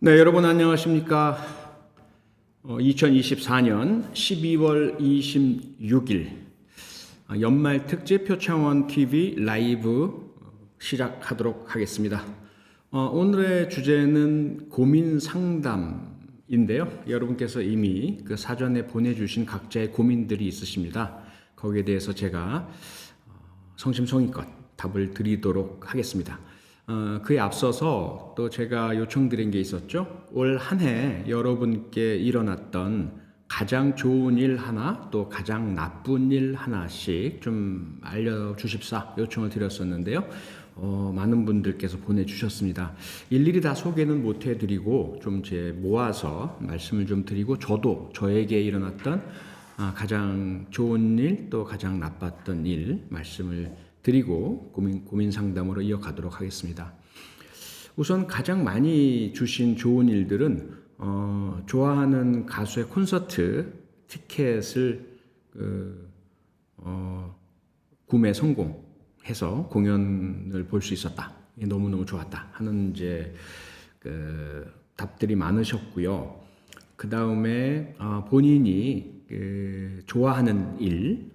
네, 여러분 안녕하십니까? 2024년 12월 26일 연말 특집 표창원 TV 라이브 시작하도록 하겠습니다. 오늘의 주제는 고민 상담인데요. 여러분께서 이미 그 사전에 보내주신 각자의 고민들이 있으십니다. 거기에 대해서 제가 성심성의껏 답을 드리도록 하겠습니다. 그에 앞서서 또 제가 요청드린 게 있었죠. 올 한 해 여러분께 일어났던 가장 좋은 일 하나 또 가장 나쁜 일 하나씩 좀 알려주십사 요청을 드렸었는데요. 많은 분들께서 보내주셨습니다. 일일이 다 소개는 못 해드리고 좀 모아서 말씀을 좀 드리고 저도 저에게 일어났던 가장 좋은 일 또 가장 나빴던 일 말씀을 드리고 고민 상담으로 이어가도록 하겠습니다. 우선 가장 많이 주신 좋은 일들은 좋아하는 가수의 콘서트 티켓을 구매 성공해서 공연을 볼 수 있었다. 너무너무 좋았다 하는 답들이 많으셨고요. 그 다음에 본인이 좋아하는 일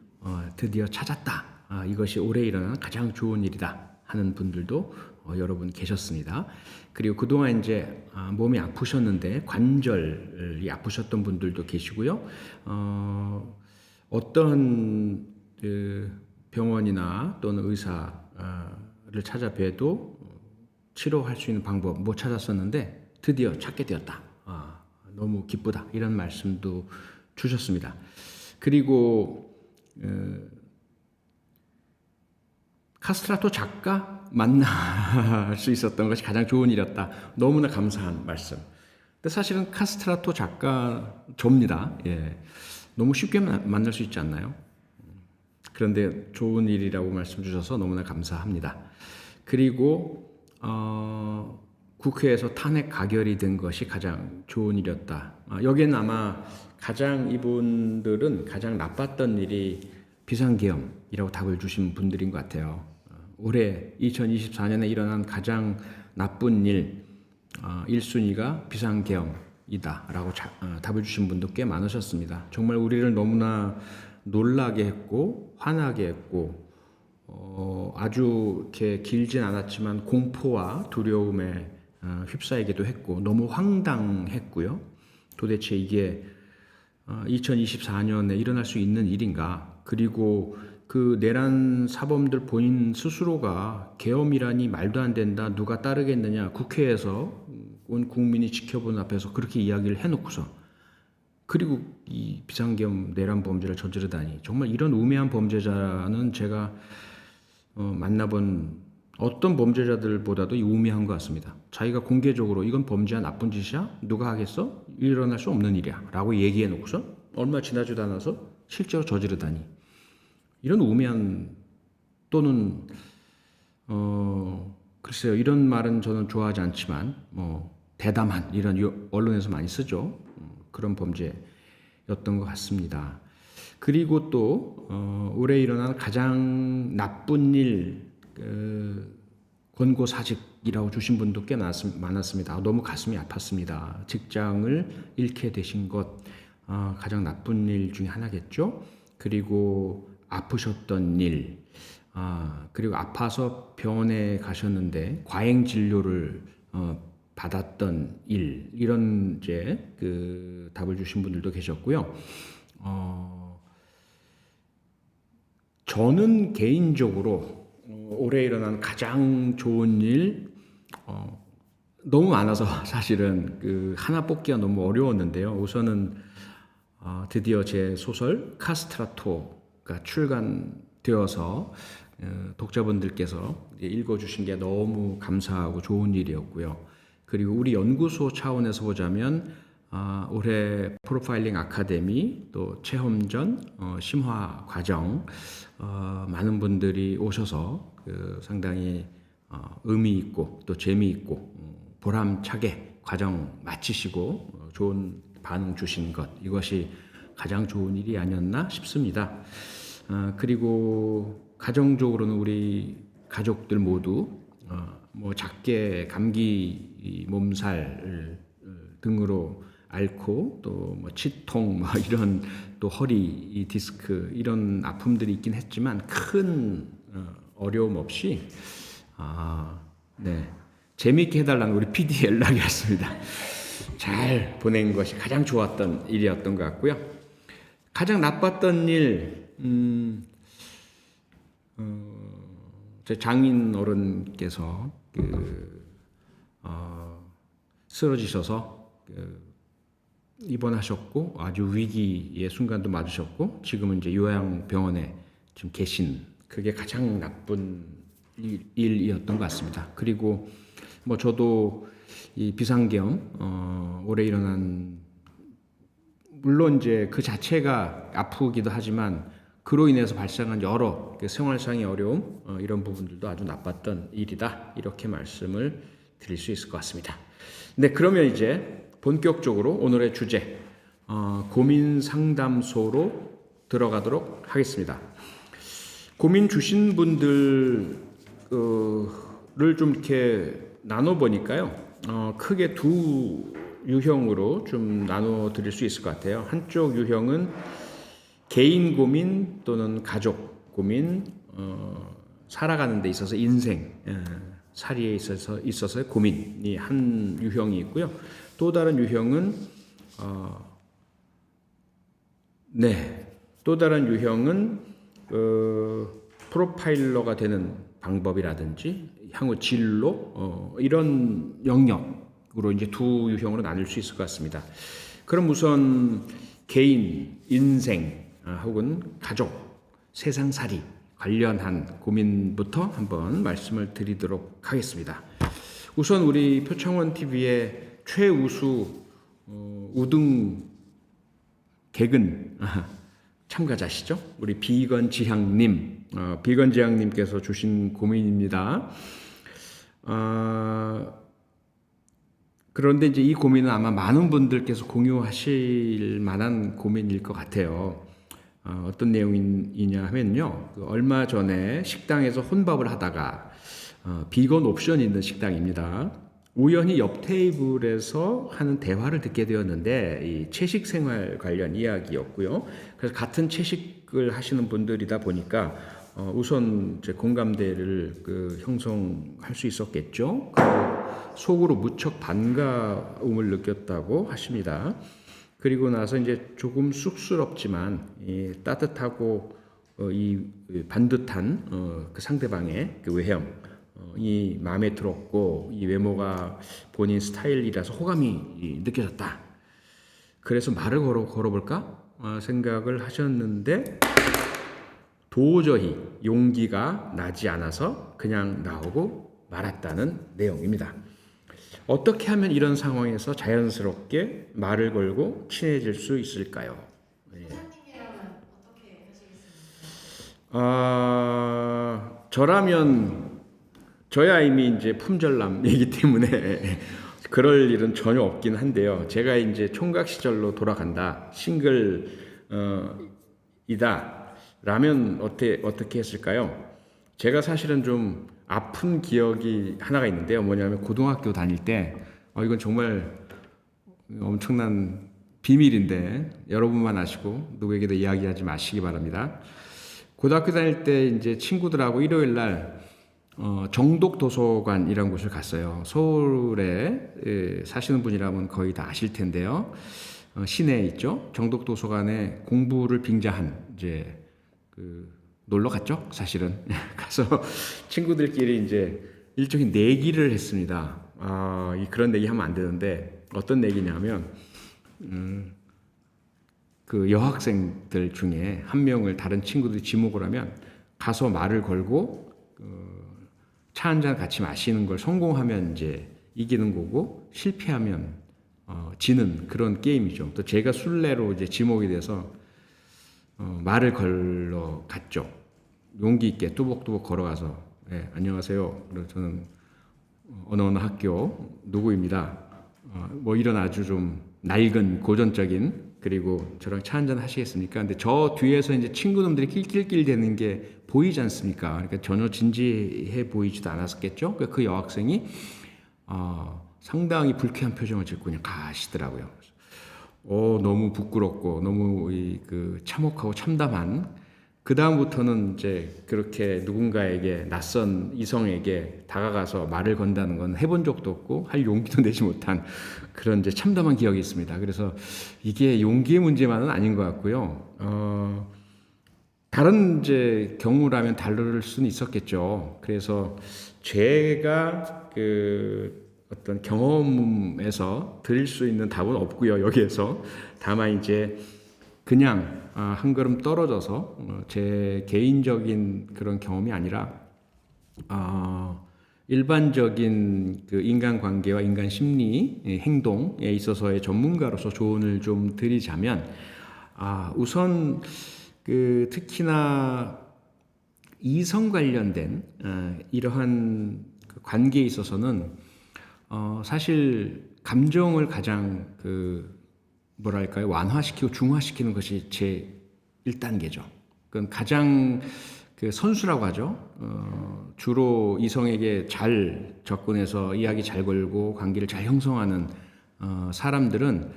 드디어 찾았다. 이것이 올해 일어난 가장 좋은 일이다 하는 분들도 여러분 계셨습니다. 그리고 그동안 몸이 아프셨는데 관절이 아프셨던 분들도 계시고요. 어떤 병원이나 또는 의사를 찾아뵈도 치료할 수 있는 방법 못 찾았었는데 드디어 찾게 되었다. 너무 기쁘다. 이런 말씀도 주셨습니다. 그리고 카스트라토 작가 만날 수 있었던 것이 가장 좋은 일이었다. 너무나 감사한 말씀. 근데 사실은 카스트라토 작가 접니다. 예. 너무 쉽게 만날 수 있지 않나요? 그런데 좋은 일이라고 말씀 주셔서 너무나 감사합니다. 그리고 국회에서 탄핵 가결이 된 것이 가장 좋은 일이었다. 여기는 아마 이분들은 가장 나빴던 일이 비상계엄이라고 답을 주신 분들인 것 같아요. 올해 2024년에 일어난 가장 나쁜 일 1순위가 비상계엄이다 라고 답을 주신 분도 꽤 많으셨습니다. 정말 우리를 너무나 놀라게 했고 화나게 했고 아주 이렇게 길진 않았지만 공포와 두려움에 휩싸이기도 했고 너무 황당했고요. 도대체 이게 2024년에 일어날 수 있는 일인가? 그리고 그 내란 사범들 본인 스스로가 계엄이라니 말도 안 된다. 누가 따르겠느냐. 국회에서 온 국민이 지켜보는 앞에서 그렇게 이야기를 해놓고서 그리고 이 비상계엄 내란 범죄를 저지르다니 정말 이런 우매한 범죄자는 제가 만나본 어떤 범죄자들보다도 우매한 것 같습니다. 자기가 공개적으로 이건 범죄야 나쁜 짓이야? 누가 하겠어? 일어날 수 없는 일이야 라고 얘기해놓고서 얼마 지나지도 않아서 실제로 저지르다니 이런 우매한 또는 글쎄요 이런 말은 저는 좋아하지 않지만 대담한 이런 언론에서 많이 쓰죠. 그런 범죄였던 것 같습니다. 그리고 또 올해 일어난 가장 나쁜 일 권고사직이라고 주신 분도 꽤 많았습니다. 너무 가슴이 아팠습니다. 직장을 잃게 되신 것 가장 나쁜 일 중에 하나겠죠. 그리고 아프셨던 일, 그리고 아파서 병원에 가셨는데 과잉 진료를 받았던 일, 이런 답을 주신 분들도 계셨고요. 저는 개인적으로 올해 일어난 가장 좋은 일 너무 많아서 사실은 하나 뽑기가 너무 어려웠는데요. 우선은 드디어 제 소설 카스트라토가 출간되어서 독자분들께서 읽어주신 게 너무 감사하고 좋은 일이었고요. 그리고 우리 연구소 차원에서 보자면 올해 프로파일링 아카데미 또 체험전 심화 과정 많은 분들이 오셔서 상당히 의미 있고 또 재미있고 보람차게 과정 마치시고 좋은 반응 주신 것 이것이 가장 좋은 일이 아니었나 싶습니다. 그리고 가정적으로는 우리 가족들 모두 작게 감기 몸살을 등으로 앓고 또 뭐 치통 뭐 이런 또 허리 디스크 이런 아픔들이 있긴 했지만 큰 어려움 없이 네 재미있게 해달라는 우리 PD 연락이 왔습니다. 잘 보낸 것이 가장 좋았던 일이었던 것 같고요. 가장 나빴던 일, 제 장인 어른께서 쓰러지셔서 입원하셨고 아주 위기의 순간도 맞으셨고 지금은 이제 요양병원에 지금 계신 그게 가장 나쁜 일이었던 것 같습니다. 그리고 뭐 저도 이 비상경 올해 일어난 물론 이제 그 자체가 아프기도 하지만 그로 인해서 발생한 여러 생활상의 어려움 이런 부분들도 아주 나빴던 일이다 이렇게 말씀을 드릴 수 있을 것 같습니다. 네, 그러면 이제 본격적으로 오늘의 주제 고민 상담소로 들어가도록 하겠습니다. 고민 주신 분들을 좀 이렇게 나눠 보니까요. 크게 두 유형으로 좀 나눠 드릴 수 있을 것 같아요. 한쪽 유형은 개인 고민 또는 가족 고민, 살아가는 데 있어서 인생, 살이에 있어서의 고민이 한 유형이 있고요. 또 다른 유형은 프로파일러가 되는 방법이라든지 향후 진로 이런 영역으로 이제 두 유형으로 나눌 수 있을 것 같습니다. 그럼 우선 개인, 인생 혹은 가족, 세상살이 관련한 고민부터 한번 말씀을 드리도록 하겠습니다. 우선 우리 표창원 TV의 최우수 우등 개근 참가자시죠? 우리 비건지향님, 비건지향님께서 주신 고민입니다. 그런데 이제 이 고민은 아마 많은 분들께서 공유하실 만한 고민일 것 같아요. 어떤 내용이냐 하면요. 얼마 전에 식당에서 혼밥을 하다가 비건 옵션이 있는 식당입니다. 우연히 옆 테이블에서 하는 대화를 듣게 되었는데 이 채식 생활 관련 이야기였고요. 그래서 같은 채식을 하시는 분들이다 보니까 우선 제 공감대를 형성할 수 있었겠죠. 속으로 무척 반가움을 느꼈다고 하십니다. 그리고 나서 이제 조금 쑥스럽지만 따뜻하고 이 반듯한 그 상대방의 그 외형 이 마음에 들었고 이 외모가 본인 스타일이라서 호감이 느껴졌다. 그래서 말을 걸어볼까 생각을 하셨는데 도저히 용기가 나지 않아서 그냥 나오고 말았다는 내용입니다. 어떻게 하면 이런 상황에서 자연스럽게 말을 걸고 친해질 수 있을까요? 부장님이라면 어떻게 하시겠습니까? 저라면 저야 이미 이제 품절남이기 때문에 그럴 일은 전혀 없긴 한데요. 제가 이제 총각 시절로 돌아간다, 싱글 이다 라면 어떻게 했을까요? 제가 사실은 좀 아픈 기억이 하나가 있는데요. 뭐냐면 고등학교 다닐 때 이건 정말 엄청난 비밀인데 여러분만 아시고 누구에게도 이야기하지 마시기 바랍니다. 고등학교 다닐 때 이제 친구들하고 일요일 날 정독 도서관이라는 곳을 갔어요. 서울에 사시는 분이라면 거의 다 아실 텐데요. 시내에 있죠. 정독 도서관에 공부를 빙자한 이제 놀러 갔죠. 사실은 가서 친구들끼리 이제 일종의 내기를 했습니다. 그런 내기 하면 안 되는데 어떤 내기냐면 그 여학생들 중에 한 명을 다른 친구들이 지목을 하면 가서 말을 걸고 차 한 잔 같이 마시는 걸 성공하면 이제 이기는 거고 실패하면 지는 그런 게임이죠. 또 제가 술래로 이제 지목이 돼서 말을 걸러 갔죠. 용기 있게 뚜벅뚜벅 걸어가서 안녕하세요. 저는 어느 학교 누구입니다. 뭐 이런 아주 좀 낡은 고전적인 그리고 저랑 차 한잔 하시겠습니까? 근데 저 뒤에서 이제 친구놈들이 낄낄낄 대는 게 보이지 않습니까? 그러니까 전혀 진지해 보이지도 않았겠죠. 그 여학생이 상당히 불쾌한 표정을 짓고 그냥 가시더라고요. 너무 부끄럽고 너무 그 참혹하고 참담한. 그 다음부터는 이제 그렇게 누군가에게 낯선 이성에게 다가가서 말을 건다는 건 해본 적도 없고 할 용기도 내지 못한 그런 이제 참담한 기억이 있습니다. 그래서 이게 용기의 문제만은 아닌 것 같고요. 다른 이제 경우라면 다를 수는 있었겠죠. 그래서 제가 그 어떤 경험에서 드릴 수 있는 답은 없고요. 여기에서 다만 이제 그냥 한 걸음 떨어져서 제 개인적인 그런 경험이 아니라 일반적인 그 인간 관계와 인간 심리, 행동에 있어서의 전문가로서 조언을 좀 드리자면, 우선 그 특히나 이성 관련된 이러한 그 관계에 있어서는 사실 감정을 가장 그 뭐랄까요, 완화시키고 중화시키는 것이 제 1단계죠. 그건 가장 그 선수라고 하죠. 주로 이성에게 잘 접근해서 이야기 잘 걸고 관계를 잘 형성하는 사람들은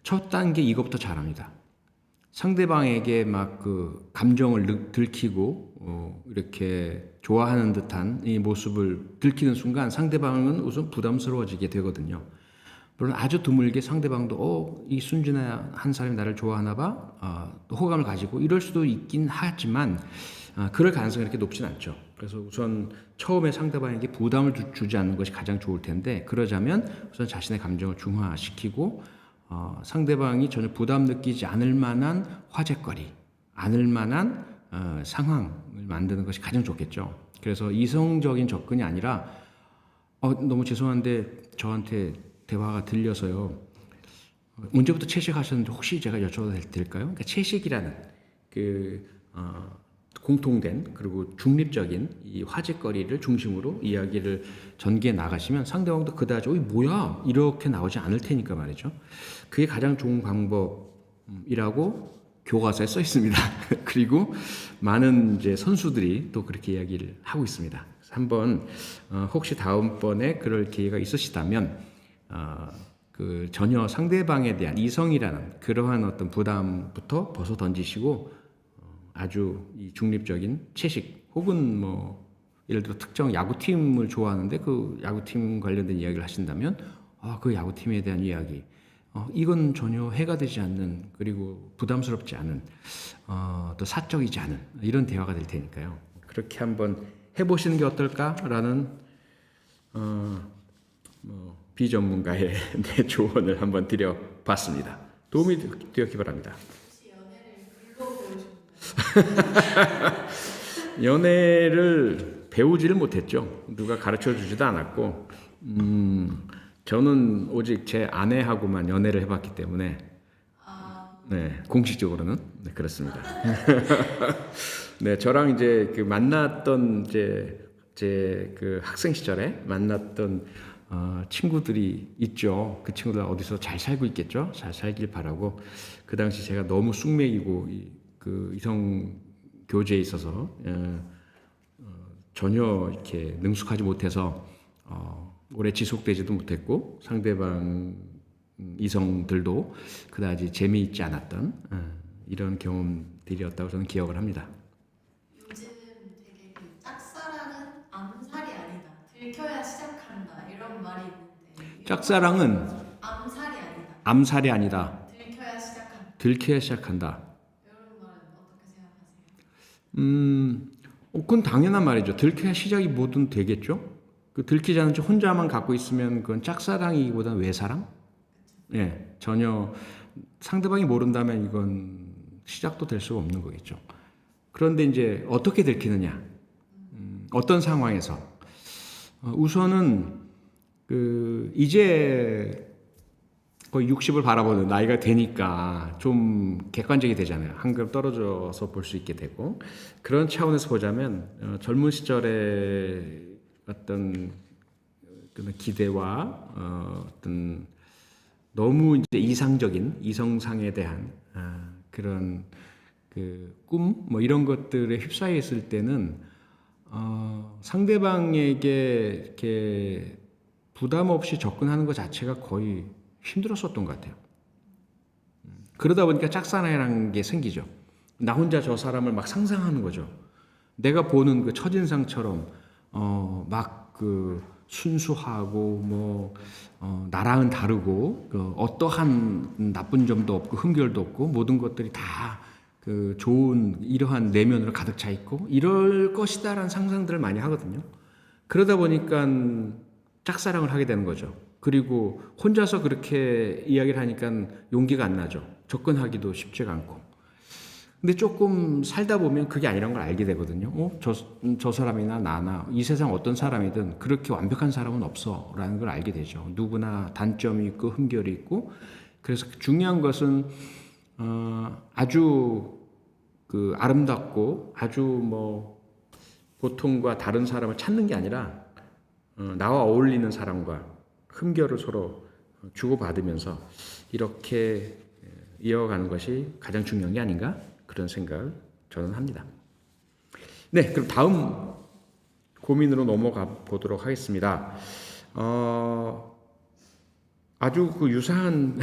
첫 단계 이것부터 잘합니다. 상대방에게 막 그 감정을 들키고 이렇게 좋아하는 듯한 이 모습을 들키는 순간 상대방은 우선 부담스러워지게 되거든요. 물론 아주 드물게 상대방도 이 순진한 사람이 나를 좋아하나 봐, 또 호감을 가지고 이럴 수도 있긴 하지만 그럴 가능성이 그렇게 높진 않죠. 그래서 우선 처음에 상대방에게 부담을 주지 않는 것이 가장 좋을 텐데, 그러자면 우선 자신의 감정을 중화시키고 상대방이 전혀 부담 느끼지 않을 만한 화제거리, 않을 만한 상황을 만드는 것이 가장 좋겠죠. 그래서 이성적인 접근이 아니라 너무 죄송한데 저한테 대화가 들려서요. 언제부터 채식하셨는데 혹시 제가 여쭤봐도 될까요? 그러니까 채식이라는 그 공통된 그리고 중립적인 이 화제거리를 중심으로 이야기를 전개해 나가시면 상대방도 그다지 뭐야 이렇게 나오지 않을 테니까 말이죠. 그게 가장 좋은 방법이라고 교과서에 써 있습니다. 그리고 많은 이제 선수들이 또 그렇게 이야기를 하고 있습니다. 한번 혹시 다음번에 그럴 기회가 있으시다면 그 전혀 상대방에 대한 이성이라는 그러한 어떤 부담부터 벗어 던지시고 아주 이 중립적인 채식 혹은 뭐 예를 들어 특정 야구팀을 좋아하는데 그 야구팀 관련된 이야기를 하신다면 그 야구팀에 대한 이야기 이건 전혀 해가 되지 않는 그리고 부담스럽지 않은 또 사적이지 않은 이런 대화가 될 테니까요. 그렇게 한번 해보시는 게 어떨까라는 비전문가의 내 조언을 한번 드려봤습니다. 도움이 되었기 바랍니다. 혹시 연애를 글로 배우셨나요? 연애를 배우지를 못했죠. 누가 가르쳐 주지도 않았고, 저는 오직 제 아내하고만 연애를 해봤기 때문에, 네, 공식적으로는 네, 그렇습니다. 네, 저랑 이제 그 만났던 제 그 학생 시절에 만났던 친구들이 있죠. 그 친구들 어디서 잘 살고 있겠죠. 잘 살길 바라고. 그 당시 제가 너무 쑥맥이고 그 이성 교제에 있어서 전혀 이렇게 능숙하지 못해서 오래 지속되지도 못했고 상대방 이성들도 그다지 재미있지 않았던 이런 경험들이었다고 저는 기억을 합니다. 요즘 되게 그 짝사랑은 암살이 아니다. 들켜야 시작한다. 이런 말이 있는데 짝사랑은 암살이 아니다. 암살이 아니다. 들켜야 시작한다. 들켜야 시작한다. 이런 말은 어떻게 생각하세요? 그건 당연한 말이죠. 들켜야 시작이 뭐든 되겠죠. 그 들키지 않은 채 혼자만 갖고 있으면 그건 짝사랑이기보다는 외사랑? 예, 전혀 상대방이 모른다면 이건 시작도 될 수가 없는 거겠죠. 그런데 이제 어떻게 들키느냐? 어떤 상황에서? 우선은 그 이제 거의 60을 바라보는 나이가 되니까 좀 객관적이 되잖아요. 한 걸음 떨어져서 볼 수 있게 되고 그런 차원에서 보자면 젊은 시절의 어떤 그런 기대와 어떤 너무 이제 이상적인 이성상에 대한 그런 그 꿈 뭐 이런 것들에 휩싸여 있을 때는 상대방에게 이렇게 부담 없이 접근하는 것 자체가 거의 힘들었었던 것 같아요. 그러다 보니까 짝사랑이라는 게 생기죠. 나 혼자 저 사람을 막 상상하는 거죠. 내가 보는 그 첫인상처럼 막 그 순수하고 나랑은 다르고 어떠한 나쁜 점도 없고 흠결도 없고 모든 것들이 다 그 좋은 이러한 내면으로 가득 차 있고 이럴 것이다라는 상상들을 많이 하거든요. 그러다 보니까 짝사랑을 하게 되는 거죠. 그리고 혼자서 그렇게 이야기를 하니까 용기가 안 나죠. 접근하기도 쉽지가 않고. 근데 조금 살다 보면 그게 아니란 걸 알게 되거든요. 저 사람이나 나나 이 세상 어떤 사람이든 그렇게 완벽한 사람은 없어 라는 걸 알게 되죠. 누구나 단점이 있고 흠결이 있고. 그래서 중요한 것은 아주 그 아름답고 아주 보통과 다른 사람을 찾는 게 아니라 나와 어울리는 사람과 흠결을 서로 주고받으면서 이렇게 이어가는 것이 가장 중요한 게 아닌가 그런 생각을 저는 합니다. 네, 그럼 다음 고민으로 넘어가 보도록 하겠습니다. 아주 그 유사한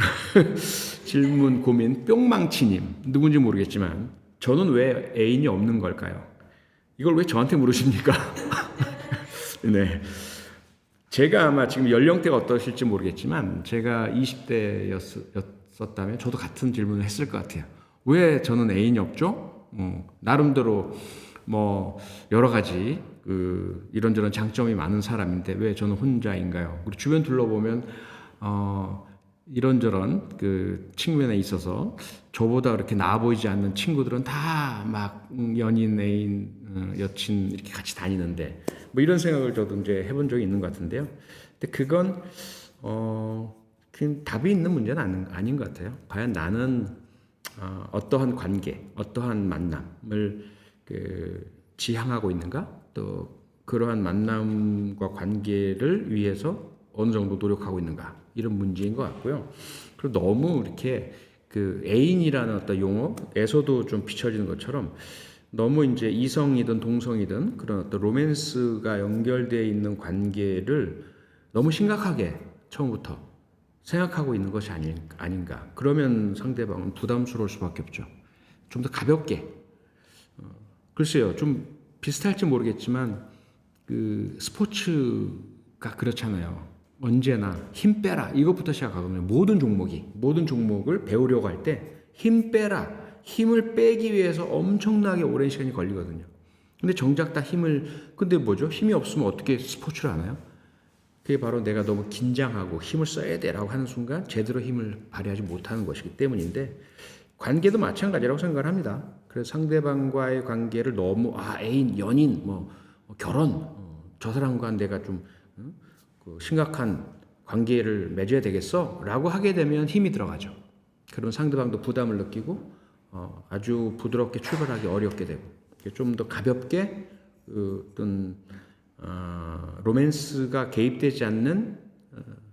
질문 고민 뿅망치님 누군지 모르겠지만 저는 왜 애인이 없는 걸까요? 이걸 왜 저한테 물으십니까? 네. 제가 아마 지금 연령대가 어떠실지 모르겠지만 제가 20대였었다면 저도 같은 질문을 했을 것 같아요. 왜 저는 애인이 없죠? 나름대로 여러 가지 이런저런 장점이 많은 사람인데 왜 저는 혼자인가요? 우리 주변 둘러보면 이런저런 그 측면에 있어서 저보다 그렇게 나아 보이지 않는 친구들은 다 막 연인, 애인, 여친 이렇게 같이 다니는데 이런 생각을 저도 이제 해본 적이 있는 것 같은데요. 근데 그건 그냥 답이 있는 문제는 아닌 것 같아요. 과연 나는 어떠한 관계, 어떠한 만남을 지향하고 있는가? 또 그러한 만남과 관계를 위해서 어느 정도 노력하고 있는가? 이런 문제인 것 같고요. 그리고 너무 이렇게 그 애인이라는 어떤 용어에서도 좀 비춰지는 것처럼 너무 이제 이성이든 동성이든 그런 어떤 로맨스가 연결되어 있는 관계를 너무 심각하게 처음부터 생각하고 있는 것이 아닌가. 그러면 상대방은 부담스러울 수밖에 없죠. 좀 더 가볍게. 글쎄요, 좀 비슷할지 모르겠지만 그 스포츠가 그렇잖아요. 언제나 힘 빼라 이것부터 시작하거든요. 모든 종목을 배우려고 할 때 힘 빼라, 힘을 빼기 위해서 엄청나게 오랜 시간이 걸리거든요. 근데 정작 근데 뭐죠? 힘이 없으면 어떻게 스포츠를 하나요? 그게 바로 내가 너무 긴장하고 힘을 써야 돼라고 하는 순간 제대로 힘을 발휘하지 못하는 것이기 때문인데 관계도 마찬가지라고 생각을 합니다. 그래서 상대방과의 관계를 너무 애인, 연인, 결혼, 저 사람과 내가 좀 심각한 관계를 맺어야 되겠어? 라고 하게 되면 힘이 들어가죠. 그럼 상대방도 부담을 느끼고 아주 부드럽게 출발하기 어렵게 되고 좀 더 가볍게 어떤 로맨스가 개입되지 않는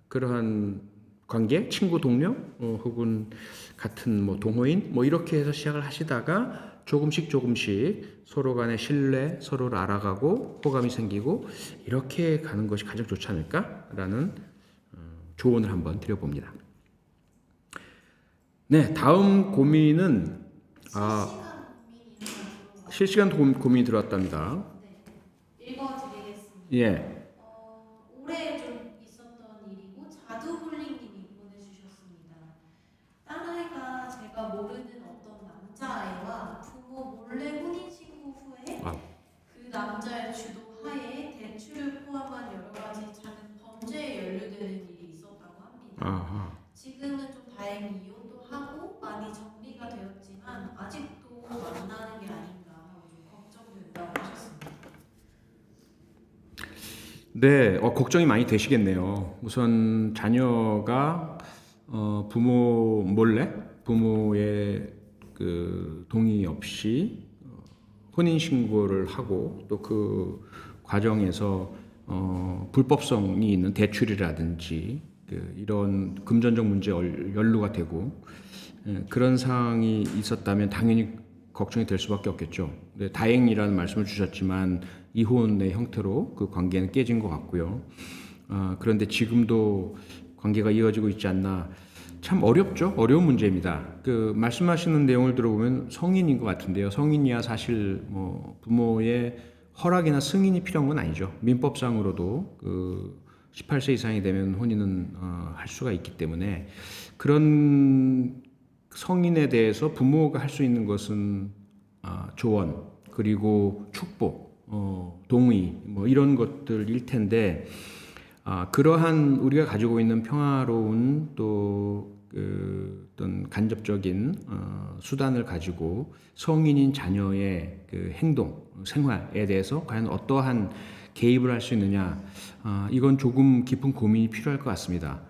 그러한 관계, 친구, 동료 혹은 같은 동호인 이렇게 해서 시작을 하시다가 조금씩 서로 간의 신뢰, 서로를 알아가고 호감이 생기고 이렇게 가는 것이 가장 좋지 않을까라는 조언을 한번 드려봅니다. 네, 다음 고민은 실시간 고민이 들어왔답니다. 네, 읽어드리겠습니다. 예. 올해 좀 있었던 일이고 자두볼링님이 보내주셨습니다. 딸아이가 제가 모르는 어떤 남자아이와 부모 몰래 혼인신고 후에 그 남자의 주도하에 대출을 포함한 여러 가지 작은 범죄에 연루되는 일이 있었다고 합니다. 지금은 좀 다행히 이혼도 하고 많이 정리가 되었지만 아직도 만나는 게 아닌가 하고 좀 걱정된다고 하셨습니다. 네, 걱정이 많이 되시겠네요. 우선 자녀가 부모 몰래 부모의 그 동의 없이 혼인 신고를 하고 또 그 과정에서 불법성이 있는 대출이라든지 이런 금전적 문제에 연루가 되고 그런 상황이 있었다면 당연히 걱정이 될 수밖에 없겠죠. 네, 다행이라는 말씀을 주셨지만 이혼의 형태로 그 관계는 깨진 것 같고요. 그런데 지금도 관계가 이어지고 있지 않나. 참 어렵죠. 어려운 문제입니다. 그 말씀하시는 내용을 들어보면 성인인 것 같은데요. 성인이야 사실 뭐 부모의 허락이나 승인이 필요한 건 아니죠. 민법상으로도 그 18세 이상이 되면 혼인은 할 수가 있기 때문에 그런 성인에 대해서 부모가 할 수 있는 것은 조언 그리고 축복, 동의 뭐 이런 것들일 텐데 그러한 우리가 가지고 있는 평화로운 또 어떤 간접적인 수단을 가지고 성인인 자녀의 그 행동, 생활에 대해서 과연 어떠한 개입을 할 수 있느냐, 이건 조금 깊은 고민이 필요할 것 같습니다.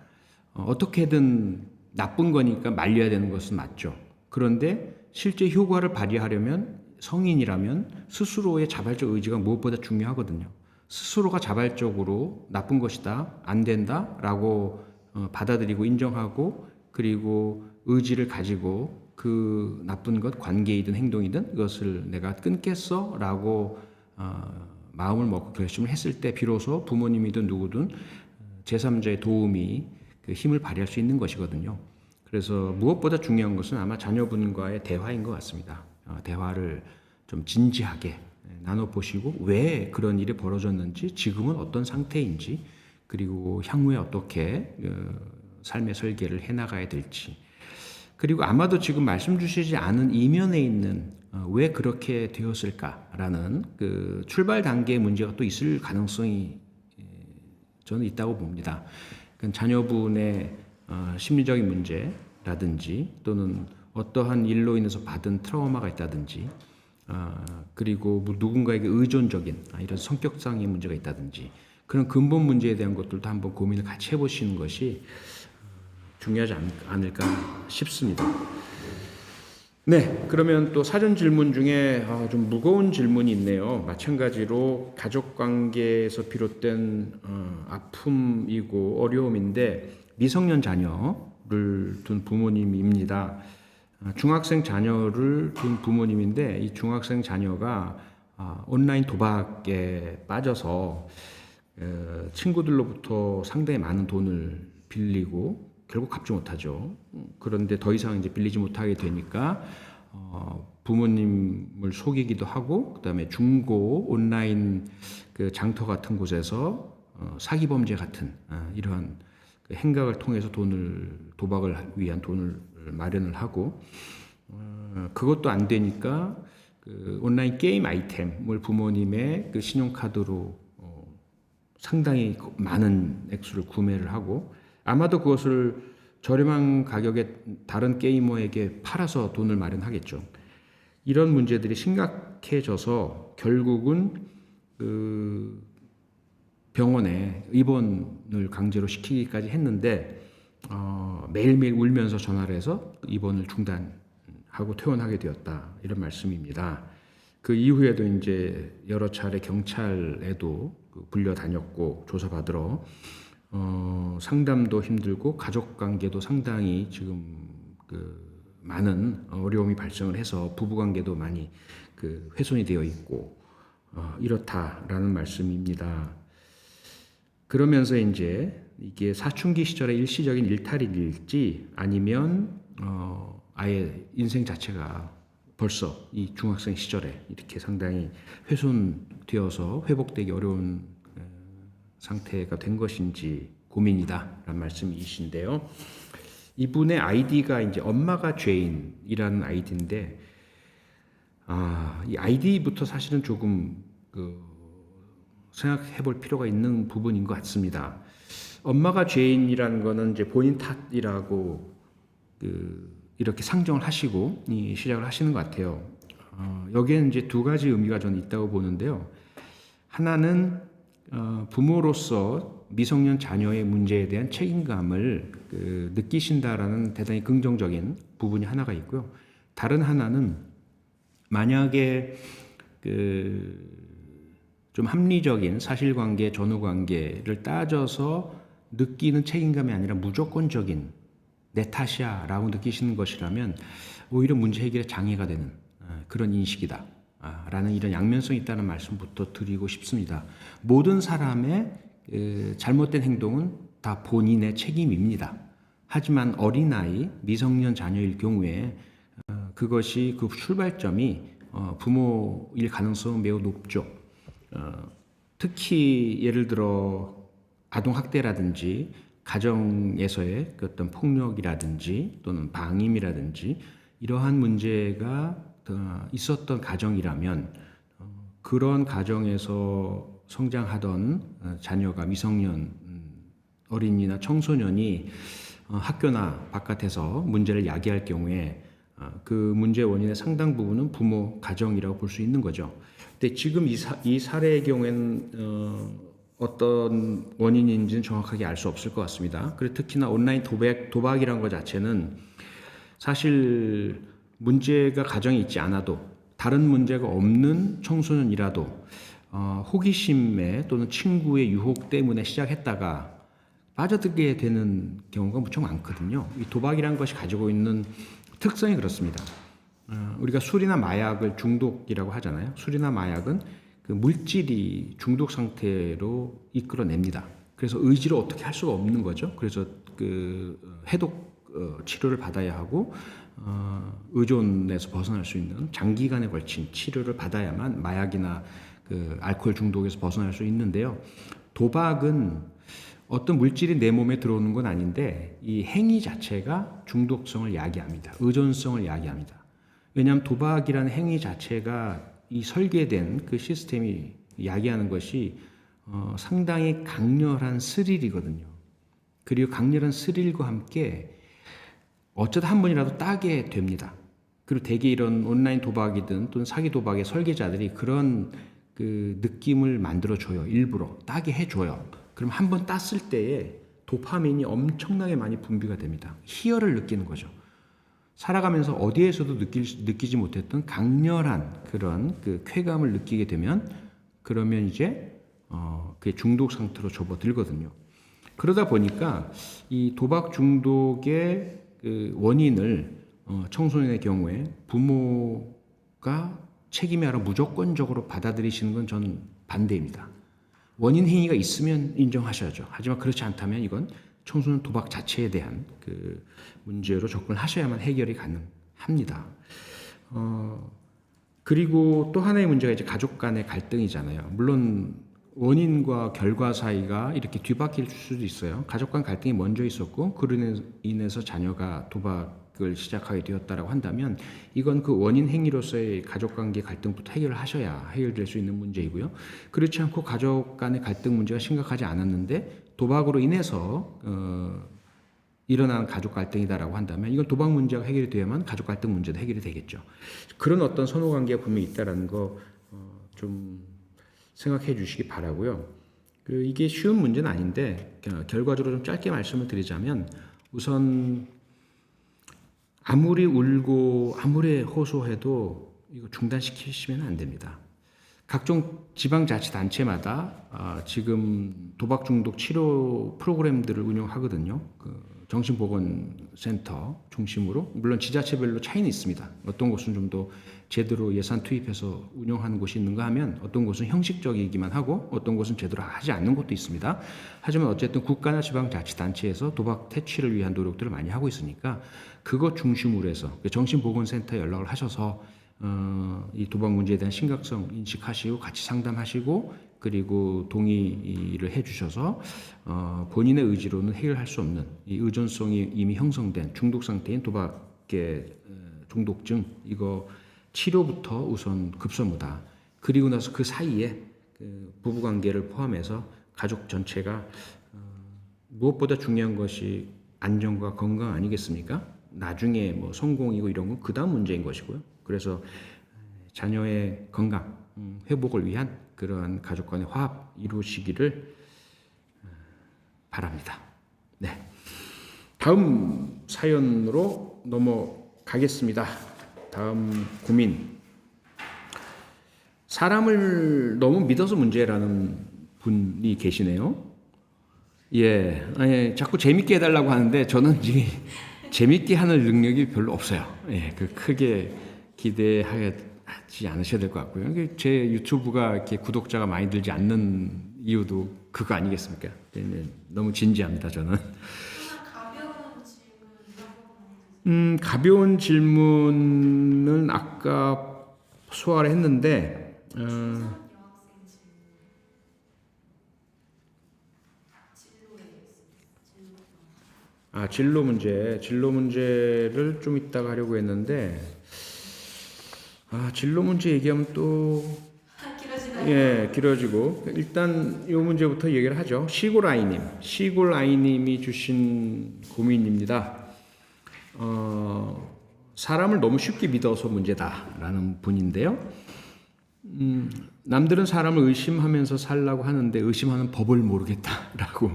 어떻게든 나쁜 거니까 말려야 되는 것은 맞죠. 그런데 실제 효과를 발휘하려면 성인이라면 스스로의 자발적 의지가 무엇보다 중요하거든요. 스스로가 자발적으로 나쁜 것이다, 안 된다라고 받아들이고 인정하고 그리고 의지를 가지고 그 나쁜 것, 관계이든 행동이든 이것을 내가 끊겠어라고 마음을 먹고 결심을 했을 때 비로소 부모님이든 누구든 제3자의 도움이 그 힘을 발휘할 수 있는 것이거든요. 그래서 무엇보다 중요한 것은 아마 자녀분과의 대화인 것 같습니다. 대화를 좀 진지하게 나눠보시고 왜 그런 일이 벌어졌는지, 지금은 어떤 상태인지, 그리고 향후에 어떻게 삶의 설계를 해나가야 될지, 그리고 아마도 지금 말씀 주시지 않은 이면에 있는 왜 그렇게 되었을까라는 그 출발 단계의 문제가 또 있을 가능성이 저는 있다고 봅니다. 그러니까 자녀분의 심리적인 문제라든지 또는 어떠한 일로 인해서 받은 트라우마가 있다든지 그리고 뭐 누군가에게 의존적인 이런 성격상의 문제가 있다든지 그런 근본 문제에 대한 것들도 한번 고민을 같이 해보시는 것이 중요하지 않을까 싶습니다. 네, 그러면 또 사전 질문 중에 좀 무거운 질문이 있네요. 마찬가지로 가족관계에서 비롯된 아픔이고 어려움인데 미성년 자녀를 둔 부모님입니다. 중학생 자녀를 둔 부모님인데 이 중학생 자녀가 온라인 도박에 빠져서 친구들로부터 상당히 많은 돈을 빌리고 결국 갚지 못하죠. 그런데 더 이상 이제 빌리지 못하게 되니까 부모님을 속이기도 하고 그다음에 중고 온라인 그 장터 같은 곳에서 사기 범죄 같은 이러한 그 행각을 통해서 도박을 위한 돈을 마련을 하고 그것도 안 되니까 그 온라인 게임 아이템을 부모님의 그 신용카드로 상당히 많은 액수를 구매를 하고 아마도 그것을 저렴한 가격에 다른 게이머에게 팔아서 돈을 마련하겠죠. 이런 문제들이 심각해져서 결국은 그 병원에 입원을 강제로 시키기까지 했는데 매일매일 울면서 전화를 해서 입원을 중단하고 퇴원하게 되었다. 이런 말씀입니다. 그 이후에도 이제 여러 차례 경찰에도 불려 다녔고 조사받으러 상담도 힘들고 가족 관계도 상당히 지금 그 많은 어려움이 발생을 해서 부부 관계도 많이 그 훼손이 되어 있고 이렇다라는 말씀입니다. 그러면서 이제 이게 사춘기 시절의 일시적인 일탈일지 아니면 아예 인생 자체가 벌써 이 중학생 시절에 이렇게 상당히 훼손되어서 회복되기 어려운 상태가 된 것인지 고민이다라는 말씀이신데요. 이분의 아이디가 이제 엄마가 죄인이라는 아이디인데, 이 아이디부터 사실은 조금 생각해볼 필요가 있는 부분인 것 같습니다. 엄마가 죄인이라는 거는 이제 본인 탓이라고 이렇게 상정을 하시고 시작을 하시는 것 같아요. 여기에는 이제 두 가지 의미가 저는 있다고 보는데요. 하나는 부모로서 미성년 자녀의 문제에 대한 책임감을 느끼신다라는 대단히 긍정적인 부분이 하나가 있고요. 다른 하나는 만약에 좀 합리적인 사실관계, 전후관계를 따져서 느끼는 책임감이 아니라 무조건적인 내 탓이야라고 느끼시는 것이라면 오히려 문제 해결에 장애가 되는 그런 인식이다. 라는 이런 양면성이 있다는 말씀부터 드리고 싶습니다. 모든 사람의 잘못된 행동은 다 본인의 책임입니다. 하지만 어린아이, 미성년 자녀일 경우에 그것이 그 출발점이 부모일 가능성은 매우 높죠. 특히 예를 들어 아동학대라든지 가정에서의 그 어떤 폭력이라든지 또는 방임이라든지 이러한 문제가 있었던 가정이라면 그런 가정에서 성장하던 자녀가 미성년 어린이나 청소년이 학교나 바깥에서 문제를 야기할 경우에 그 문제의 원인의 상당 부분은 부모, 가정이라고 볼 수 있는 거죠. 근데 지금 이 사례의 경우에는 어떤 원인인지는 정확하게 알 수 없을 것 같습니다. 그리고 특히나 온라인 도박이라는 것 자체는 사실 문제가 가정에 있지 않아도 다른 문제가 없는 청소년이라도 호기심에 또는 친구의 유혹 때문에 시작했다가 빠져들게 되는 경우가 무척 많거든요. 이 도박이라는 것이 가지고 있는 특성이 그렇습니다. 우리가 술이나 마약을 중독이라고 하잖아요. 술이나 마약은 그 물질이 중독 상태로 이끌어냅니다. 그래서 의지로 어떻게 할 수가 없는 거죠. 그래서 그 해독 치료를 받아야 하고 의존에서 벗어날 수 있는 장기간에 걸친 치료를 받아야만 마약이나 그 알코올 중독에서 벗어날 수 있는데요. 도박은 어떤 물질이 내 몸에 들어오는 건 아닌데 이 행위 자체가 중독성을 야기합니다. 의존성을 야기합니다. 왜냐하면 도박이라는 행위 자체가 이 설계된 그 시스템이 야기하는 것이 상당히 강렬한 스릴이거든요. 그리고 강렬한 스릴과 함께 어쩌다 한 번이라도 따게 됩니다. 그리고 대개 이런 온라인 도박이든 또는 사기 도박의 설계자들이 그런 그 느낌을 만들어줘요. 일부러 따게 해줘요. 그럼 한 번 땄을 때에 도파민이 엄청나게 많이 분비가 됩니다. 희열을 느끼는 거죠. 살아가면서 어디에서도 느끼지 못했던 강렬한 그런 그 쾌감을 느끼게 되면 그러면 이제 그게 중독 상태로 접어들거든요. 그러다 보니까 이 도박 중독의 그 원인을 청소년의 경우에 부모가 책임이 무조건적으로 받아들이시는 건 저는 반대입니다. 원인 행위가 있으면 인정하셔야죠. 하지만 그렇지 않다면 이건 청소년 도박 자체에 대한 그 문제로 접근하셔야만 해결이 가능합니다. 그리고 또 하나의 문제가 이제 가족 간의 갈등이잖아요. 물론 원인과 결과 사이가 이렇게 뒤바뀔 수도 있어요. 가족 간 갈등이 먼저 있었고 그로 인해서 자녀가 도박을 시작하게 되었다라고 한다면 이건 그 원인 행위로서의 가족 관계 갈등부터 해결을 하셔야 해결될 수 있는 문제이고요. 그렇지 않고 가족 간의 갈등 문제가 심각하지 않았는데 도박으로 인해서 일어나는 가족 갈등이다라고 한다면 이건 도박 문제가 해결이 되야만 가족 갈등 문제도 해결이 되겠죠. 그런 어떤 선후 관계가 분명히 있다라는 거 좀 생각해 주시기 바라고요. 이게 쉬운 문제는 아닌데 결과적으로 좀 짧게 말씀을 드리자면 우선 아무리 울고 아무리 호소해도 이거 중단시키시면 안 됩니다. 각종 지방자치단체마다 지금 도박 중독 치료 프로그램들을 운영하거든요. 정신보건센터 중심으로 물론 지자체별로 차이는 있습니다. 어떤 곳은 좀 더 제대로 예산 투입해서 운영하는 곳이 있는가 하면 어떤 곳은 형식적이기만 하고 어떤 곳은 제대로 하지 않는 곳도 있습니다. 하지만 어쨌든 국가나 지방자치단체에서 도박 퇴치를 위한 노력들을 많이 하고 있으니까 그것 중심으로 해서 정신보건센터에 연락을 하셔서 이 도박 문제에 대한 심각성 인식하시고 같이 상담하시고 그리고 동의를 해주셔서 본인의 의지로는 해결할 수 없는 이 의존성이 이미 형성된 중독 상태인 도박의 중독증 이거 치료부터 우선 급선무다. 그리고 나서 그 사이에 부부관계를 포함해서 가족 전체가 무엇보다 중요한 것이 안정과 건강 아니겠습니까? 나중에 뭐 성공이고 이런 건 그다음 문제인 것이고요. 그래서 자녀의 건강 회복을 위한 그러한 가족 간의 화합 이루시기를 바랍니다. 네, 다음 사연으로 넘어가겠습니다. 다음 고민. 사람을 너무 믿어서 문제라는 분이 계시네요. 예, 아니, 자꾸 재밌게 해달라고 하는데 저는 이게 재밌게 하는 능력이 별로 없어요. 예, 크게 기대하지 않으셔야 될 것 같고요. 제 유튜브가 이렇게 구독자가 많이 들지 않는 이유도 그거 아니겠습니까? 네, 너무 진지합니다, 저는. 하나 가벼운 질문 이런 거 보내주세요. 가벼운 질문은 아까 소화를 했는데, 여학생 진로 문제를 좀 이따가 하려고 했는데, 진로 문제 얘기하면 또 길어지나요? 길어지고 일단 이 문제부터 얘기를 하죠. 시골 아이님이 주신 고민입니다. 사람을 너무 쉽게 믿어서 문제다라는 분인데요. 남들은 사람을 의심하면서 살라고 하는데 의심하는 법을 모르겠다라고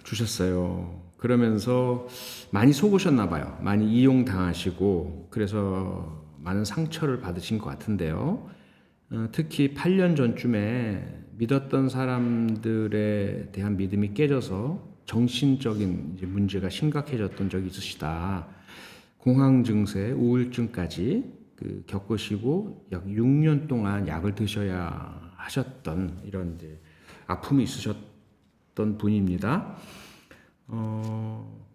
주셨어요. 그러면서 많이 속으셨나 봐요. 많이 이용당하시고 그래서 많은 상처를 받으신 것 같은데요. 특히 8년 전쯤에 믿었던 사람들에 대한 믿음이 깨져서 정신적인 이제 문제가 심각해졌던 적이 있으시다. 공황 증세, 우울증까지 겪으시고 약 6년 동안 약을 드셔야 하셨던 이런 이제 아픔이 있으셨던 분입니다.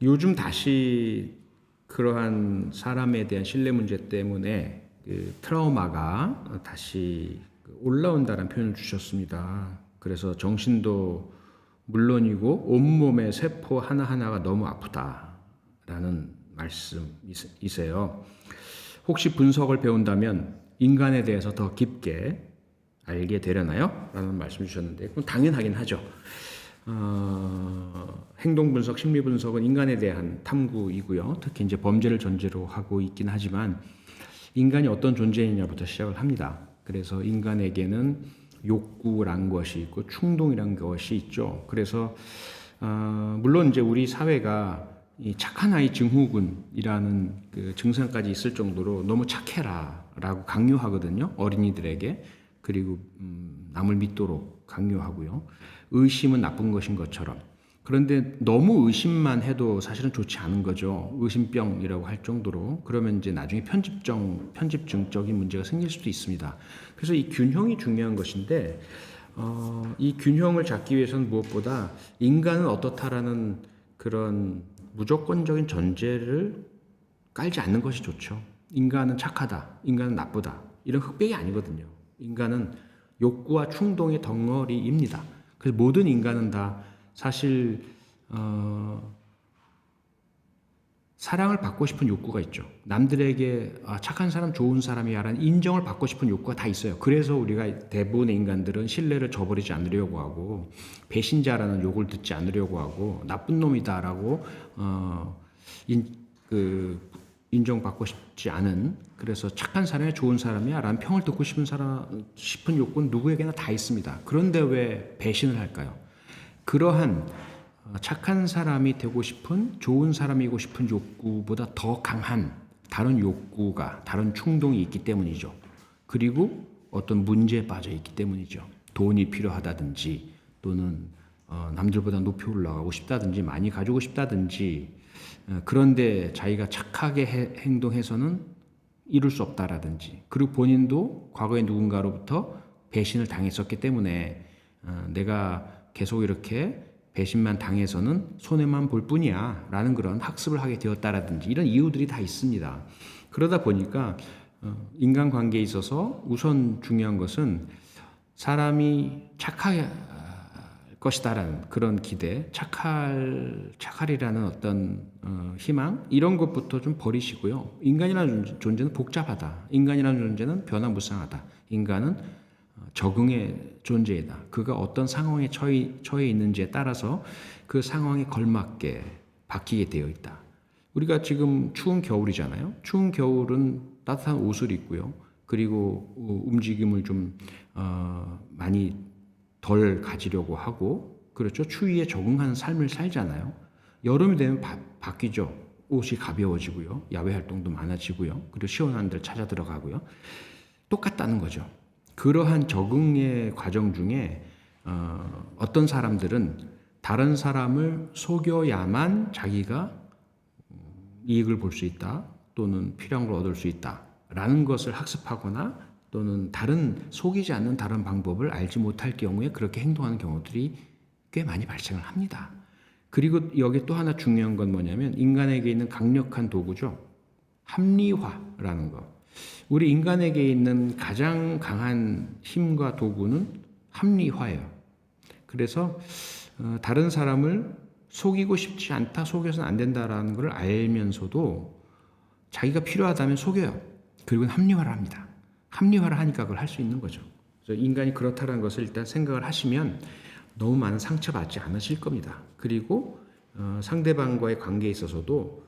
요즘 다시 그러한 사람에 대한 신뢰 문제 때문에 트라우마가 다시 올라온다는 표현을 주셨습니다. 그래서 정신도 물론이고 온몸의 세포 하나하나가 너무 아프다라는 말씀이세요. 혹시 분석을 배운다면 인간에 대해서 더 깊게 알게 되려나요? 라는 말씀 주셨는데 그건 당연하긴 하죠. 행동 분석, 심리 분석은 인간에 대한 탐구이고요. 특히 이제 범죄를 전제로 하고 있긴 하지만 인간이 어떤 존재이냐부터 시작을 합니다. 그래서 인간에게는 욕구란 것이 있고 충동이란 것이 있죠. 그래서 물론 이제 우리 사회가 이 착한 아이 증후군이라는 그 증상까지 있을 정도로 너무 착해라라고 강요하거든요. 어린이들에게. 그리고 남을 믿도록 강요하고요. 의심은 나쁜 것인 것처럼. 그런데 너무 의심만 해도 사실은 좋지 않은 거죠. 의심병이라고 할 정도로. 그러면 이제 나중에 편집증적인 문제가 생길 수도 있습니다. 그래서 이 균형이 중요한 것인데 이 균형을 잡기 위해서는 무엇보다 인간은 어떻다라는 그런 무조건적인 전제를 깔지 않는 것이 좋죠. 인간은 착하다, 인간은 나쁘다 이런 흑백이 아니거든요. 인간은 욕구와 충동의 덩어리입니다. 그래서 모든 인간은 다 사실 사랑을 받고 싶은 욕구가 있죠. 남들에게 착한 사람, 좋은 사람이야라는 인정을 받고 싶은 욕구가 다 있어요. 그래서 우리가 대부분의 인간들은 신뢰를 저버리지 않으려고 하고 배신자라는 욕을 듣지 않으려고 하고 나쁜 놈이다라고 인정받고 싶지 않은 그래서 착한 사람이 좋은 사람이야라는 평을 듣고 싶은 욕구는 누구에게나 다 있습니다. 그런데 왜 배신을 할까요? 그러한 착한 사람이 되고 싶은 좋은 사람이고 싶은 욕구보다 더 강한 다른 욕구가 다른 충동이 있기 때문이죠. 그리고 어떤 문제에 빠져 있기 때문이죠. 돈이 필요하다든지 또는 남들보다 높이 올라가고 싶다든지 많이 가지고 싶다든지 그런데 자기가 착하게 행동해서는 이룰 수 없다라든지 그리고 본인도 과거에 누군가로부터 배신을 당했었기 때문에 내가 계속 이렇게 배신만 당해서는 손해만 볼 뿐이야 라는 그런 학습을 하게 되었다라든지 이런 이유들이 다 있습니다. 그러다 보니까 인간관계에 있어서 우선 중요한 것은 사람이 착할 것이다라는 그런 기대, 착할이라는 어떤 희망 이런 것부터 좀 버리시고요. 인간이라는 존재는 복잡하다. 인간이라는 존재는 변화무쌍하다. 인간은 적응의 존재이다. 그가 어떤 상황에 처해 있는지에 따라서 그 상황에 걸맞게 바뀌게 되어 있다. 우리가 지금 추운 겨울이잖아요. 추운 겨울은 따뜻한 옷을 입고요. 그리고 움직임을 좀 많이 덜 가지려고 하고 그렇죠. 추위에 적응하는 삶을 살잖아요. 여름이 되면 바뀌죠. 옷이 가벼워지고요. 야외 활동도 많아지고요. 그리고 시원한 데를 찾아 들어가고요. 똑같다는 거죠. 그러한 적응의 과정 중에 어떤 사람들은 다른 사람을 속여야만 자기가 이익을 볼 수 있다 또는 필요한 걸 얻을 수 있다라는 것을 학습하거나 또는 속이지 않는 다른 방법을 알지 못할 경우에 그렇게 행동하는 경우들이 꽤 많이 발생을 합니다. 그리고 여기 또 하나 중요한 건 뭐냐면 인간에게 있는 강력한 도구죠. 합리화라는 거. 우리 인간에게 있는 가장 강한 힘과 도구는 합리화예요. 그래서 다른 사람을 속이고 싶지 않다, 속여서는 안 된다라는 걸 알면서도 자기가 필요하다면 속여요. 그리고 합리화를 합니다. 합리화를 하니까 그걸 할 수 있는 거죠. 그래서 인간이 그렇다는 것을 일단 생각을 하시면 너무 많은 상처받지 않으실 겁니다. 그리고 상대방과의 관계에 있어서도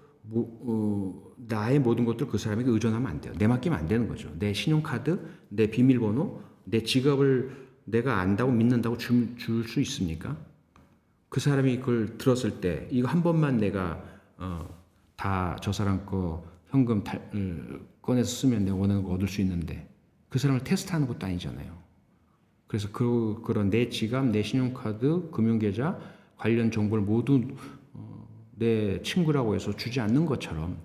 나의 모든 것들 그 사람에게 의존하면 안 돼요. 내 맡기면 안 되는 거죠. 내 신용카드, 내 비밀번호, 내 직업을 내가 안다고 믿는다고 줄 수 있습니까? 그 사람이 그걸 들었을 때 이거 한 번만 내가 다 저 사람 거 현금 꺼내서 쓰면 내가 원하는 거 얻을 수 있는데 그 사람을 테스트하는 것도 아니잖아요. 그래서 그런 내 지갑, 내 신용카드, 금융계좌 관련 정보를 모두 내 친구라고 해서 주지 않는 것처럼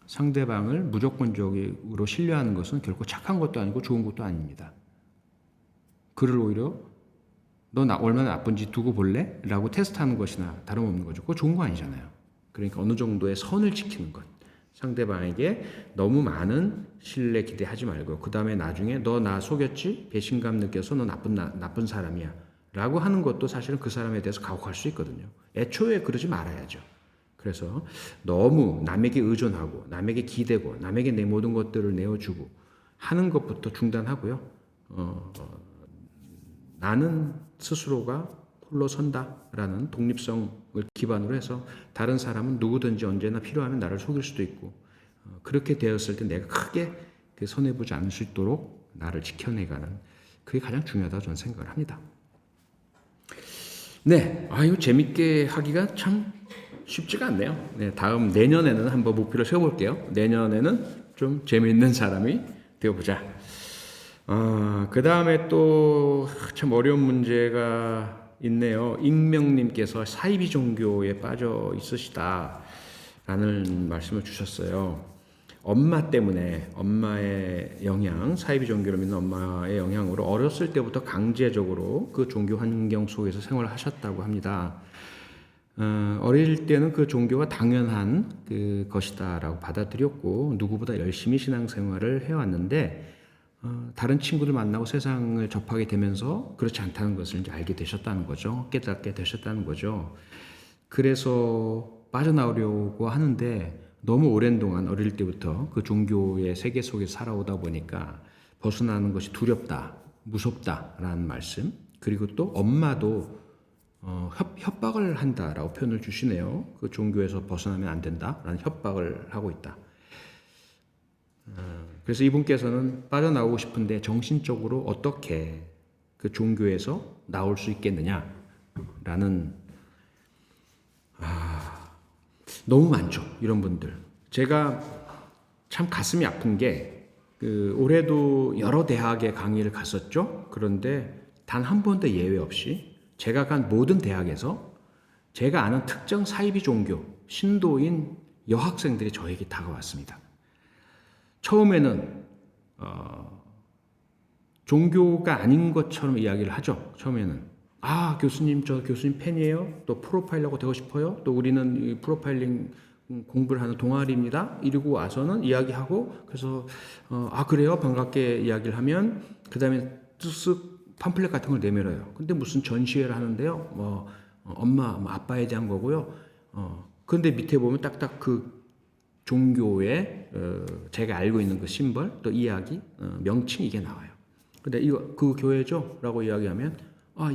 상대방을 무조건적으로 신뢰하는 것은 결코 착한 것도 아니고 좋은 것도 아닙니다. 그를 오히려 너 얼마나 나쁜지 두고 볼래? 라고 테스트하는 것이나 다름없는 거죠. 그거 좋은 거 아니잖아요. 그러니까 어느 정도의 선을 지키는 것. 상대방에게 너무 많은 신뢰 기대하지 말고 그 다음에 나중에 너 나 속였지? 배신감 느껴서 너 나쁜 사람이야 라고 하는 것도 사실은 그 사람에 대해서 가혹할 수 있거든요. 애초에 그러지 말아야죠. 그래서 너무 남에게 의존하고 남에게 기대고 남에게 내 모든 것들을 내어주고 하는 것부터 중단하고요. 나는 스스로가 홀로 선다라는 독립성을 기반으로 해서 다른 사람은 누구든지 언제나 필요하면 나를 속일 수도 있고 그렇게 되었을 때 내가 크게 손해보지 않을 수 있도록 나를 지켜내가는 그게 가장 중요하다고 저는 생각을 합니다. 네, 이거 재밌게 하기가 참 쉽지가 않네요. 네, 다음 내년에는 한번 목표를 세워볼게요. 내년에는 좀 재미있는 사람이 되어보자. 그 다음에 또 참 어려운 문제가 있네요. 익명님께서 사이비 종교에 빠져 있으시다라는 말씀을 주셨어요. 엄마 때문에 엄마의 영향, 사이비 종교를 믿는 엄마의 영향으로 어렸을 때부터 강제적으로 그 종교 환경 속에서 생활을 하셨다고 합니다. 어릴 때는 그 종교가 당연한 그 것이다라고 받아들였고 누구보다 열심히 신앙생활을 해왔는데 다른 친구들 만나고 세상을 접하게 되면서 그렇지 않다는 것을 이제 알게 되셨다는 거죠. 깨닫게 되셨다는 거죠. 그래서 빠져나오려고 하는데 너무 오랜 동안 어릴 때부터 그 종교의 세계 속에 살아오다 보니까 벗어나는 것이 두렵다, 무섭다라는 말씀. 그리고 또 엄마도 협박을 한다라고 표현을 주시네요. 그 종교에서 벗어나면 안 된다라는 협박을 하고 있다. 그래서 이분께서는 빠져나오고 싶은데 정신적으로 어떻게 그 종교에서 나올 수 있겠느냐라는 너무 많죠. 이런 분들. 제가 참 가슴이 아픈 게 그 올해도 여러 대학에 강의를 갔었죠. 그런데 단 한 번도 예외 없이 제가 간 모든 대학에서 제가 아는 특정 사이비 종교 신도인 여학생들이 저에게 다가왔습니다. 처음에는 종교가 아닌 것처럼 이야기를 하죠. 처음에는 교수님 저 교수님 팬이에요. 또 프로파일러가 되고 싶어요. 또 우리는 이 프로파일링 공부를 하는 동아리입니다. 이러고 와서는 이야기하고 그래서 그래요 반갑게 이야기를 하면 그 다음에 쓱 팜플렛 같은 걸 내밀어요. 근데 무슨 전시회를 하는데요. 엄마 아빠에 대한 거고요. 그런데 밑에 보면 딱딱 그 종교의 제가 알고 있는 그 심벌 또 이야기 명칭 이게 나와요. 근데 이거 그 교회죠? 라고 이야기하면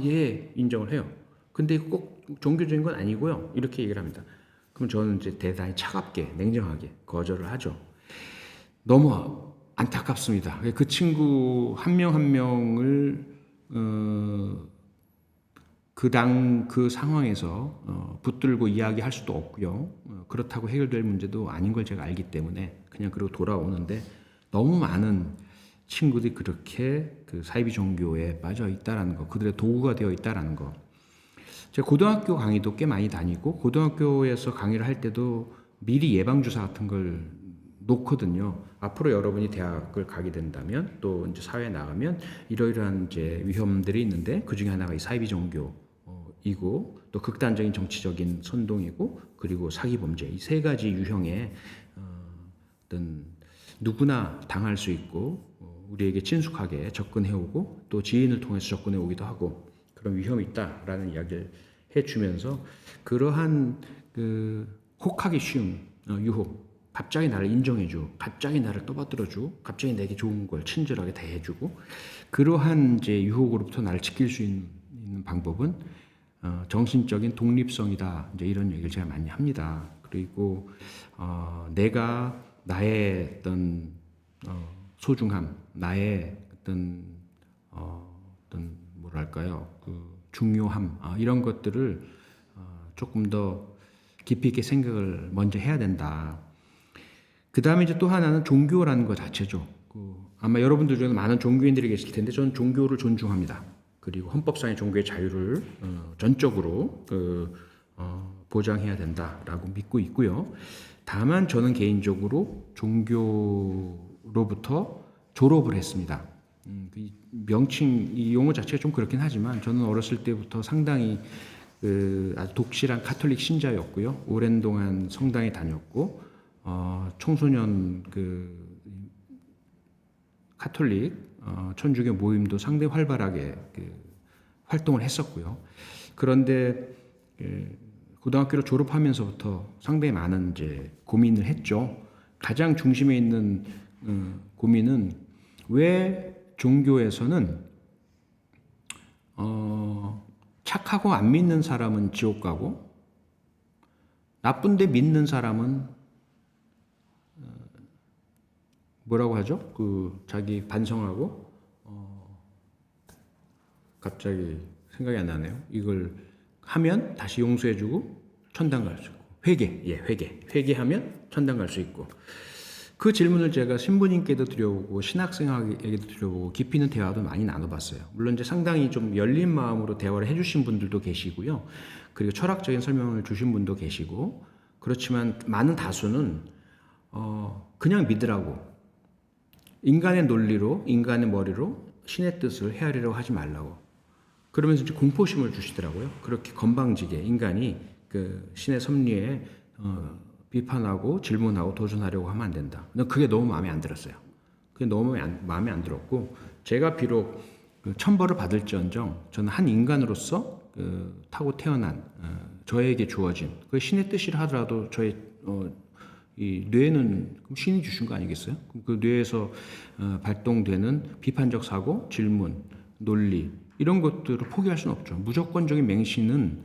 예 인정을 해요. 근데 이거 꼭 종교적인 건 아니고요. 이렇게 얘기를 합니다. 그럼 저는 이제 대단히 차갑게 냉정하게 거절을 하죠. 너무 안타깝습니다. 그 친구 한 명 한 명을 그 상황에서 붙들고 이야기할 수도 없고요. 그렇다고 해결될 문제도 아닌 걸 제가 알기 때문에 그냥 그러고 돌아오는데 너무 많은 친구들이 그렇게 그 사이비 종교에 빠져 있다라는 거, 그들의 도구가 되어 있다라는 거. 제가 고등학교 강의도 꽤 많이 다니고 고등학교에서 강의를 할 때도 미리 예방주사 같은 걸 놓거든요. 앞으로 여러분이 대학을 가게 된다면 또 이제 사회에 나가면 이러이러한 이제 위험들이 있는데 그 중에 하나가 이 사이비 종교 범죄이고 또 극단적인 정치적인 선동이고 그리고 사기 범죄 이 세 가지 유형의 어떤 누구나 당할 수 있고 우리에게 친숙하게 접근해오고 또 지인을 통해서 접근해오기도 하고 그런 위험이 있다라는 이야기를 해주면서 그러한 그 혹하기 쉬운 유혹 갑자기 나를 인정해주고 갑자기 나를 떠받들어주고 갑자기 내게 좋은 걸 친절하게 대해주고 그러한 이제 유혹으로부터 나를 지킬 수 있는 방법은 정신적인 독립성이다 이제 이런 얘기를 제가 많이 합니다. 그리고 내가 나의 어떤 소중함, 나의 어떤 뭐랄까요, 그 중요함 이런 것들을 조금 더 깊이 있게 생각을 먼저 해야 된다. 그 다음에 이제 또 하나는 종교라는 것 자체죠. 아마 여러분들 중에 많은 종교인들이 계실 텐데 저는 종교를 존중합니다. 그리고 헌법상의 종교의 자유를 전적으로 보장해야 된다라고 믿고 있고요. 다만 저는 개인적으로 종교로부터 졸업을 했습니다. 이 명칭, 이 용어 자체가 좀 그렇긴 하지만 저는 어렸을 때부터 상당히 아주 독실한 카톨릭 신자였고요. 오랜 동안 성당에 다녔고 청소년 카톨릭 천주교 모임도 상당히 활발하게 활동을 했었고요. 그런데 고등학교를 졸업하면서부터 상당히 많은 이제 고민을 했죠. 가장 중심에 있는 고민은 왜 종교에서는 착하고 안 믿는 사람은 지옥 가고 나쁜데 믿는 사람은 뭐라고 하죠? 자기 반성하고 갑자기 생각이 안 나네요. 이걸 하면 다시 용서해주고 천당 갈 수 있고 회개하면 천당 갈 수 있고 그 질문을 제가 신부님께도 드려보고 신학생에게도 드려보고 깊이 있는 대화도 많이 나눠봤어요. 물론 이제 상당히 좀 열린 마음으로 대화를 해주신 분들도 계시고요. 그리고 철학적인 설명을 주신 분도 계시고 그렇지만 많은 다수는 그냥 믿으라고 인간의 논리로 인간의 머리로 신의 뜻을 헤아리려고 하지 말라고 그러면서 이제 공포심을 주시더라고요. 그렇게 건방지게 인간이 그 신의 섭리에 비판하고 질문하고 도전하려고 하면 안 된다. 근데 그게 너무 마음에 안 들었어요. 그게 너무 마음에 안 들었고 제가 비록 천벌을 받을지언정 저는 한 인간으로서 타고 태어난 저에게 주어진 그 신의 뜻이라 하더라도 저의 이 뇌는 신이 주신 거 아니겠어요? 그 뇌에서 발동되는 비판적 사고, 질문, 논리 이런 것들을 포기할 수는 없죠. 무조건적인 맹신은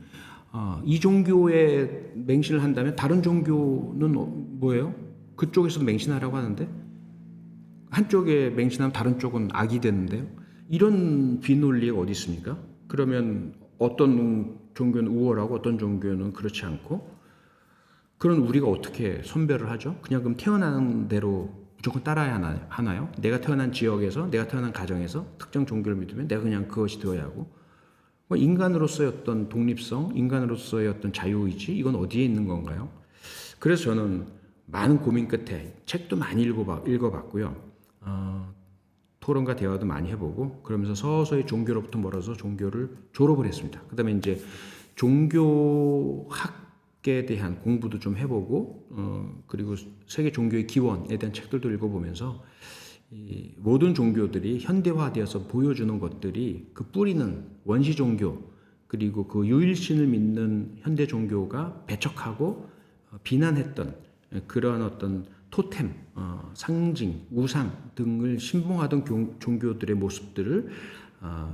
이 종교에 맹신을 한다면 다른 종교는 뭐예요? 그쪽에서 맹신하라고 하는데 한쪽에 맹신하면 다른 쪽은 악이 되는데요. 이런 비논리가 어디 있습니까? 그러면 어떤 종교는 우월하고 어떤 종교는 그렇지 않고 그런 우리가 어떻게 선별을 하죠? 그냥 그럼 태어나는 대로 무조건 따라야 하나요? 내가 태어난 지역에서 내가 태어난 가정에서 특정 종교를 믿으면 내가 그냥 그것이 되어야 하고 인간으로서의 어떤 독립성, 인간으로서의 어떤 자유의지 이건 어디에 있는 건가요? 그래서 저는 많은 고민 끝에 책도 많이 읽어봤고요. 토론과 대화도 많이 해보고 그러면서 서서히 종교로부터 멀어서 종교를 졸업을 했습니다. 그 다음에 이제 종교학에 대한 공부도 좀 해보고 그리고 세계 종교의 기원에 대한 책들도 읽어보면서 이 모든 종교들이 현대화되어서 보여주는 것들이 그 뿌리는 원시 종교 그리고 그 유일신을 믿는 현대 종교가 배척하고 비난했던 그런 어떤 토템, 상징, 우상 등을 신봉하던 종교들의 모습들을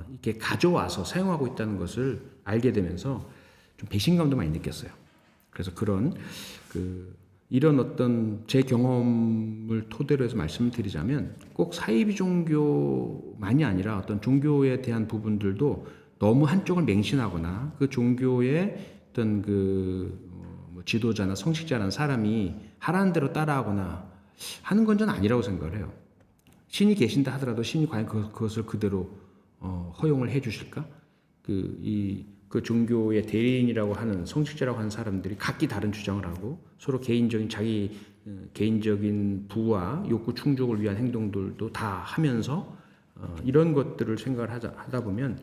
이렇게 가져와서 사용하고 있다는 것을 알게 되면서 좀 배신감도 많이 느꼈어요. 그래서 이런 어떤 제 경험을 토대로 해서 말씀을 드리자면 꼭 사이비 종교만이 아니라 어떤 종교에 대한 부분들도 너무 한쪽을 맹신하거나 그 종교의 어떤 지도자나 성직자라는 사람이 하라는 대로 따라하거나 하는 건 저는 아니라고 생각을 해요. 신이 계신다 하더라도 신이 과연 그것을 그대로 허용을 해 주실까? 그 종교의 대리인이라고 하는 성직자라고 하는 사람들이 각기 다른 주장을 하고 서로 자기 개인적인 부와 욕구 충족을 위한 행동들도 다 하면서 이런 것들을 생각을 하다 보면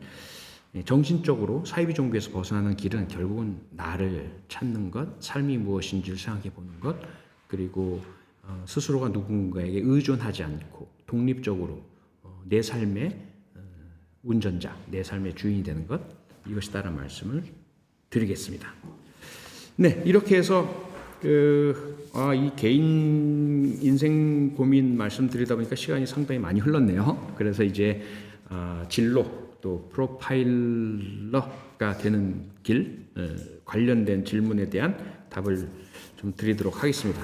정신적으로 사이비 종교에서 벗어나는 길은 결국은 나를 찾는 것, 삶이 무엇인지를 생각해 보는 것, 그리고 스스로가 누군가에게 의존하지 않고 독립적으로 내 삶의 운전자, 내 삶의 주인이 되는 것, 이것이다라는 말씀을 드리겠습니다. 네, 이렇게 해서 이 개인 인생 고민 말씀드리다 보니까 시간이 상당히 많이 흘렀네요. 그래서 이제 진로 또 프로파일러가 되는 길 관련된 질문에 대한 답을 좀 드리도록 하겠습니다.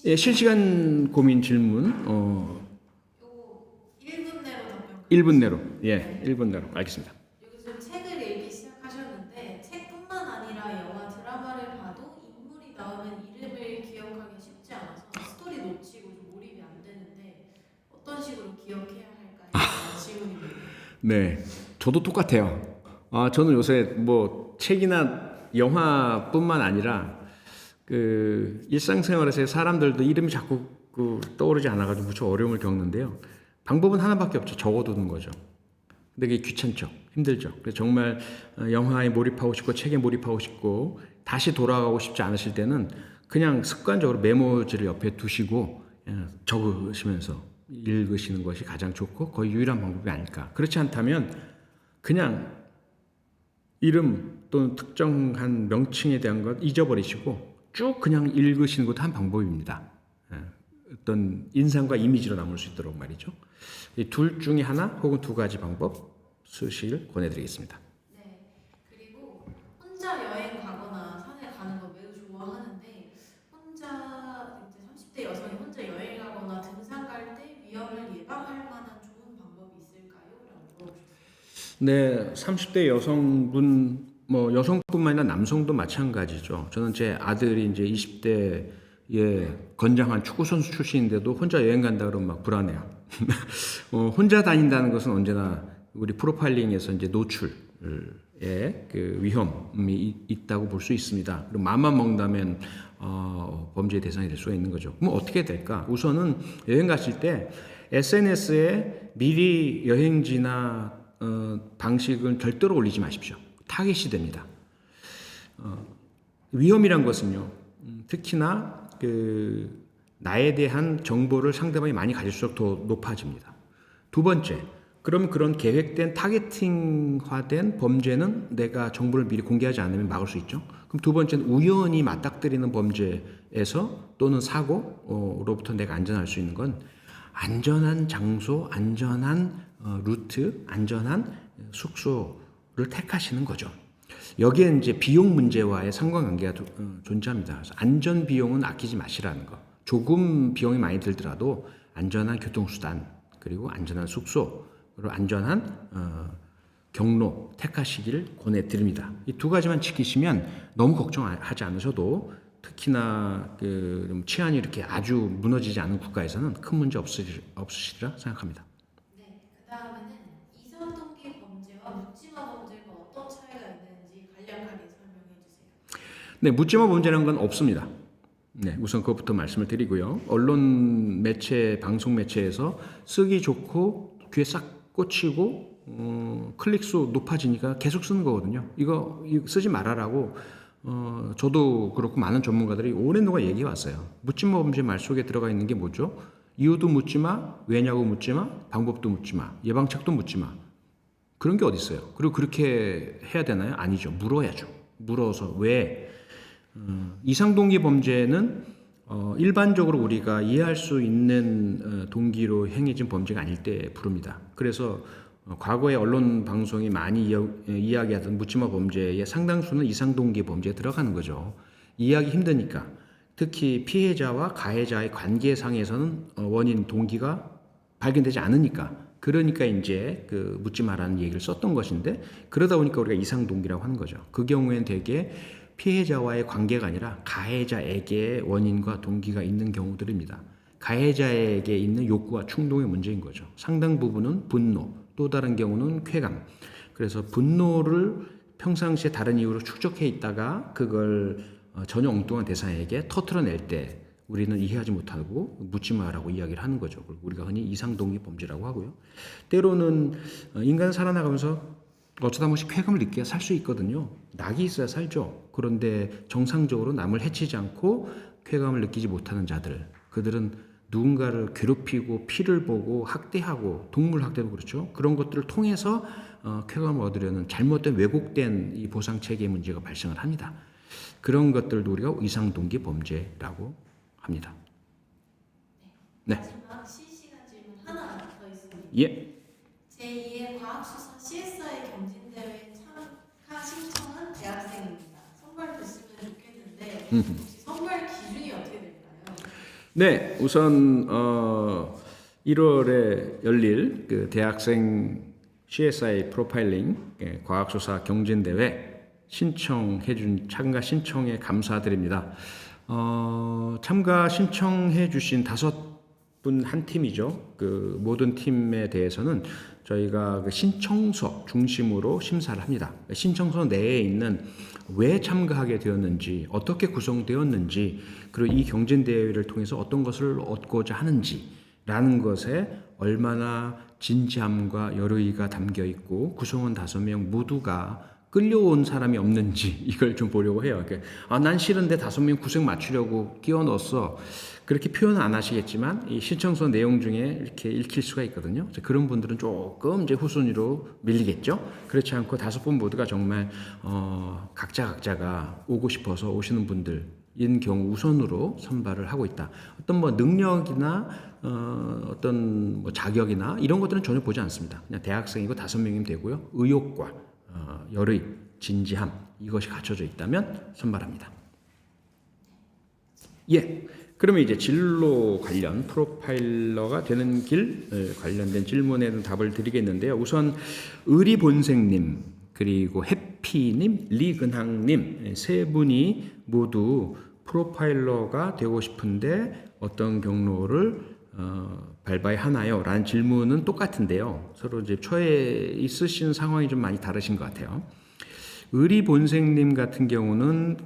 예, 실시간 고민 질문 요 1분 내로 답변. 1분 내로. 예, 1분 내로. 알겠습니다. 요즘 책을 읽기 시작하셨는데 책뿐만 아니라 영화 드라마를 봐도 인물이 나오면 이름을 기억하기 쉽지 않아서 스토리 놓치고 좀 몰입이 안 되는데 어떤 식으로 기억해야 할까요? 질문입니다. 네, 저도 똑같아요. 저는 요새 뭐 책이나 영화뿐만 아니라 일상생활에서 사람들도 이름이 자꾸 떠오르지 않아가지고 무척 어려움을 겪는데요. 방법은 하나밖에 없죠. 적어두는 거죠. 근데 그게 귀찮죠. 힘들죠. 그래서 정말 영화에 몰입하고 싶고 책에 몰입하고 싶고 다시 돌아가고 싶지 않으실 때는 그냥 습관적으로 메모지를 옆에 두시고 적으시면서 읽으시는 것이 가장 좋고 거의 유일한 방법이 아닐까. 그렇지 않다면 그냥 이름 또는 특정한 명칭에 대한 것 잊어버리시고 쭉 그냥 읽으시는 것도 한 방법입니다. 어떤 인상과 이미지로 남을 수 있도록 말이죠. 이 둘 중에 하나 혹은 두 가지 방법 쓰시길 권해드리겠습니다. 네. 그리고 혼자 여행 가거나 산에 가는 거 매우 좋아하는데 혼자 이제 30대 여성이 혼자 여행 가거나 등산 갈 때 위험을 예방할 만한 좋은 방법이 있을까요? 라고 물어보셨어요. 네, 30대 여성분 뭐 여성뿐만 아니라 남성도 마찬가지죠. 저는 제 아들이 이제 20대에 건장한 축구 선수 출신인데도 혼자 여행 간다 그러면 막 불안해요. 혼자 다닌다는 것은 언제나 우리 프로파일링에서 이제 노출의 그 위험이 있다고 볼 수 있습니다. 그리고 맘만 먹는다면 범죄의 대상이 될 수가 있는 거죠. 그럼 어떻게 될까? 우선은 여행 가실 때 SNS에 미리 여행지나 방식을 절대로 올리지 마십시오. 타겟이 됩니다. 위험이란 것은요, 특히나 나에 대한 정보를 상대방이 많이 가질수록 더 높아집니다. 두 번째, 그럼 그런 계획된 타겟팅화된 범죄는 내가 정보를 미리 공개하지 않으면 막을 수 있죠. 그럼 두 번째는 우연히 맞닥뜨리는 범죄에서 또는 사고로부터 내가 안전할 수 있는 건 안전한 장소, 안전한 루트, 안전한 숙소를 택하시는 거죠. 여기에 이제 비용 문제와의 상관관계가 존재합니다. 그래서 안전 비용은 아끼지 마시라는 거. 조금 비용이 많이 들더라도 안전한 교통수단, 그리고 안전한 숙소, 그리고 안전한 경로 택하시길 권해드립니다. 이 두 가지만 지키시면 너무 걱정하지 않으셔도 특히나 치안이 이렇게 아주 무너지지 않은 국가에서는 큰 문제 없으시리라 생각합니다. 네. 그 다음에는 이선 동기 범죄와 묻지마 범죄가 어떤 차이가 있는지 간략하게 설명해 주세요. 네, 묻지마 범죄라는 건 없습니다. 네, 우선 그것부터 말씀을 드리고요. 언론 매체, 방송 매체에서 쓰기 좋고 귀에 싹 꽂히고 클릭수 높아지니까 계속 쓰는 거거든요. 이거 쓰지 말아라고 저도 그렇고 많은 전문가들이 오랜 동안 얘기해 왔어요. 묻지마 범죄 말 속에 들어가 있는 게 뭐죠? 이유도 묻지마, 왜냐고 묻지마, 방법도 묻지마, 예방책도 묻지마. 그런 게 어디 있어요? 그리고 그렇게 해야 되나요? 아니죠. 물어야죠. 물어서 왜? 이상동기 범죄는 일반적으로 우리가 이해할 수 있는 동기로 행해진 범죄가 아닐 때 부릅니다. 그래서 과거에 언론 방송이 많이 이야기하던 묻지마 범죄의 상당수는 이상동기 범죄에 들어가는 거죠. 이해하기 힘드니까. 특히 피해자와 가해자의 관계상에서는 원인 동기가 발견되지 않으니까. 그러니까 이제 묻지마라는 얘기를 썼던 것인데, 그러다 보니까 우리가 이상동기라고 하는 거죠. 그 경우에는 되게 피해자와의 관계가 아니라 가해자에게 원인과 동기가 있는 경우들입니다. 가해자에게 있는 욕구와 충동의 문제인 거죠. 상당 부분은 분노, 또 다른 경우는 쾌감. 그래서 분노를 평상시에 다른 이유로 축적해 있다가 그걸 전혀 엉뚱한 대상에게 터트려낼 때 우리는 이해하지 못하고 묻지 마라고 이야기를 하는 거죠. 우리가 흔히 이상동기 범죄라고 하고요. 때로는 인간 살아나가면서 어쩌다 한 번씩 쾌감을 느껴야 살 수 있거든요. 낙이 있어야 살죠. 그런데 정상적으로 남을 해치지 않고 쾌감을 느끼지 못하는 자들, 그들은 누군가를 괴롭히고 피를 보고 학대하고 동물 학대도 그렇죠. 그런 것들을 통해서 쾌감을 얻으려는 잘못된 왜곡된 이 보상 체계의 문제가 발생을 합니다. 그런 것들도 우리가 이상동기 범죄라고 합니다. 네. 마지막 실시간 질문 하나 더 있습니다. 예. 제2의 과학수사 CSI 경진대회 참가 신청한 대학생입니다. 선발 됐으면 좋겠는데 혹시 선발 기준이 어떻게 될까요? 네, 우선 1월에 열릴 그 대학생 CSI 프로파일링 과학수사 경진대회 참가 신청에 감사드립니다. 참가 신청해 주신 5분 한 팀이죠. 그 모든 팀에 대해서는 저희가 그 신청서 중심으로 심사를 합니다. 신청서 내에 있는 왜 참가하게 되었는지, 어떻게 구성되었는지, 그리고 이 경진대회를 통해서 어떤 것을 얻고자 하는지라는 것에 얼마나 진지함과 열의가 담겨 있고 구성원 5명 모두가 끌려온 사람이 없는지 이걸 좀 보려고 해요. 난 싫은데 5명 구색 맞추려고 끼워 넣었어. 그렇게 표현은 안 하시겠지만 이 신청서 내용 중에 이렇게 읽힐 수가 있거든요. 그런 분들은 조금 이제 후순위로 밀리겠죠. 그렇지 않고 5분 모두가 정말 각자가 오고 싶어서 오시는 분들인 경우 우선으로 선발을 하고 있다. 어떤 뭐 능력이나 어떤 뭐 자격이나 이런 것들은 전혀 보지 않습니다. 그냥 대학생이고 5명이면 되고요. 의욕과 열의, 진지함 이것이 갖춰져 있다면 선발합니다. 예. 그러면 이제 진로 관련 프로파일러가 되는 길 관련된 질문에는 답을 드리겠는데요. 우선 의리본생님, 그리고 해피님, 리근항님 세 분이 모두 프로파일러가 되고 싶은데 어떤 경로를 밟아야 하나요? 라는 질문은 똑같은데요. 서로 이제 처해 있으신 상황이 좀 많이 다르신 것 같아요. 의리본생님 같은 경우는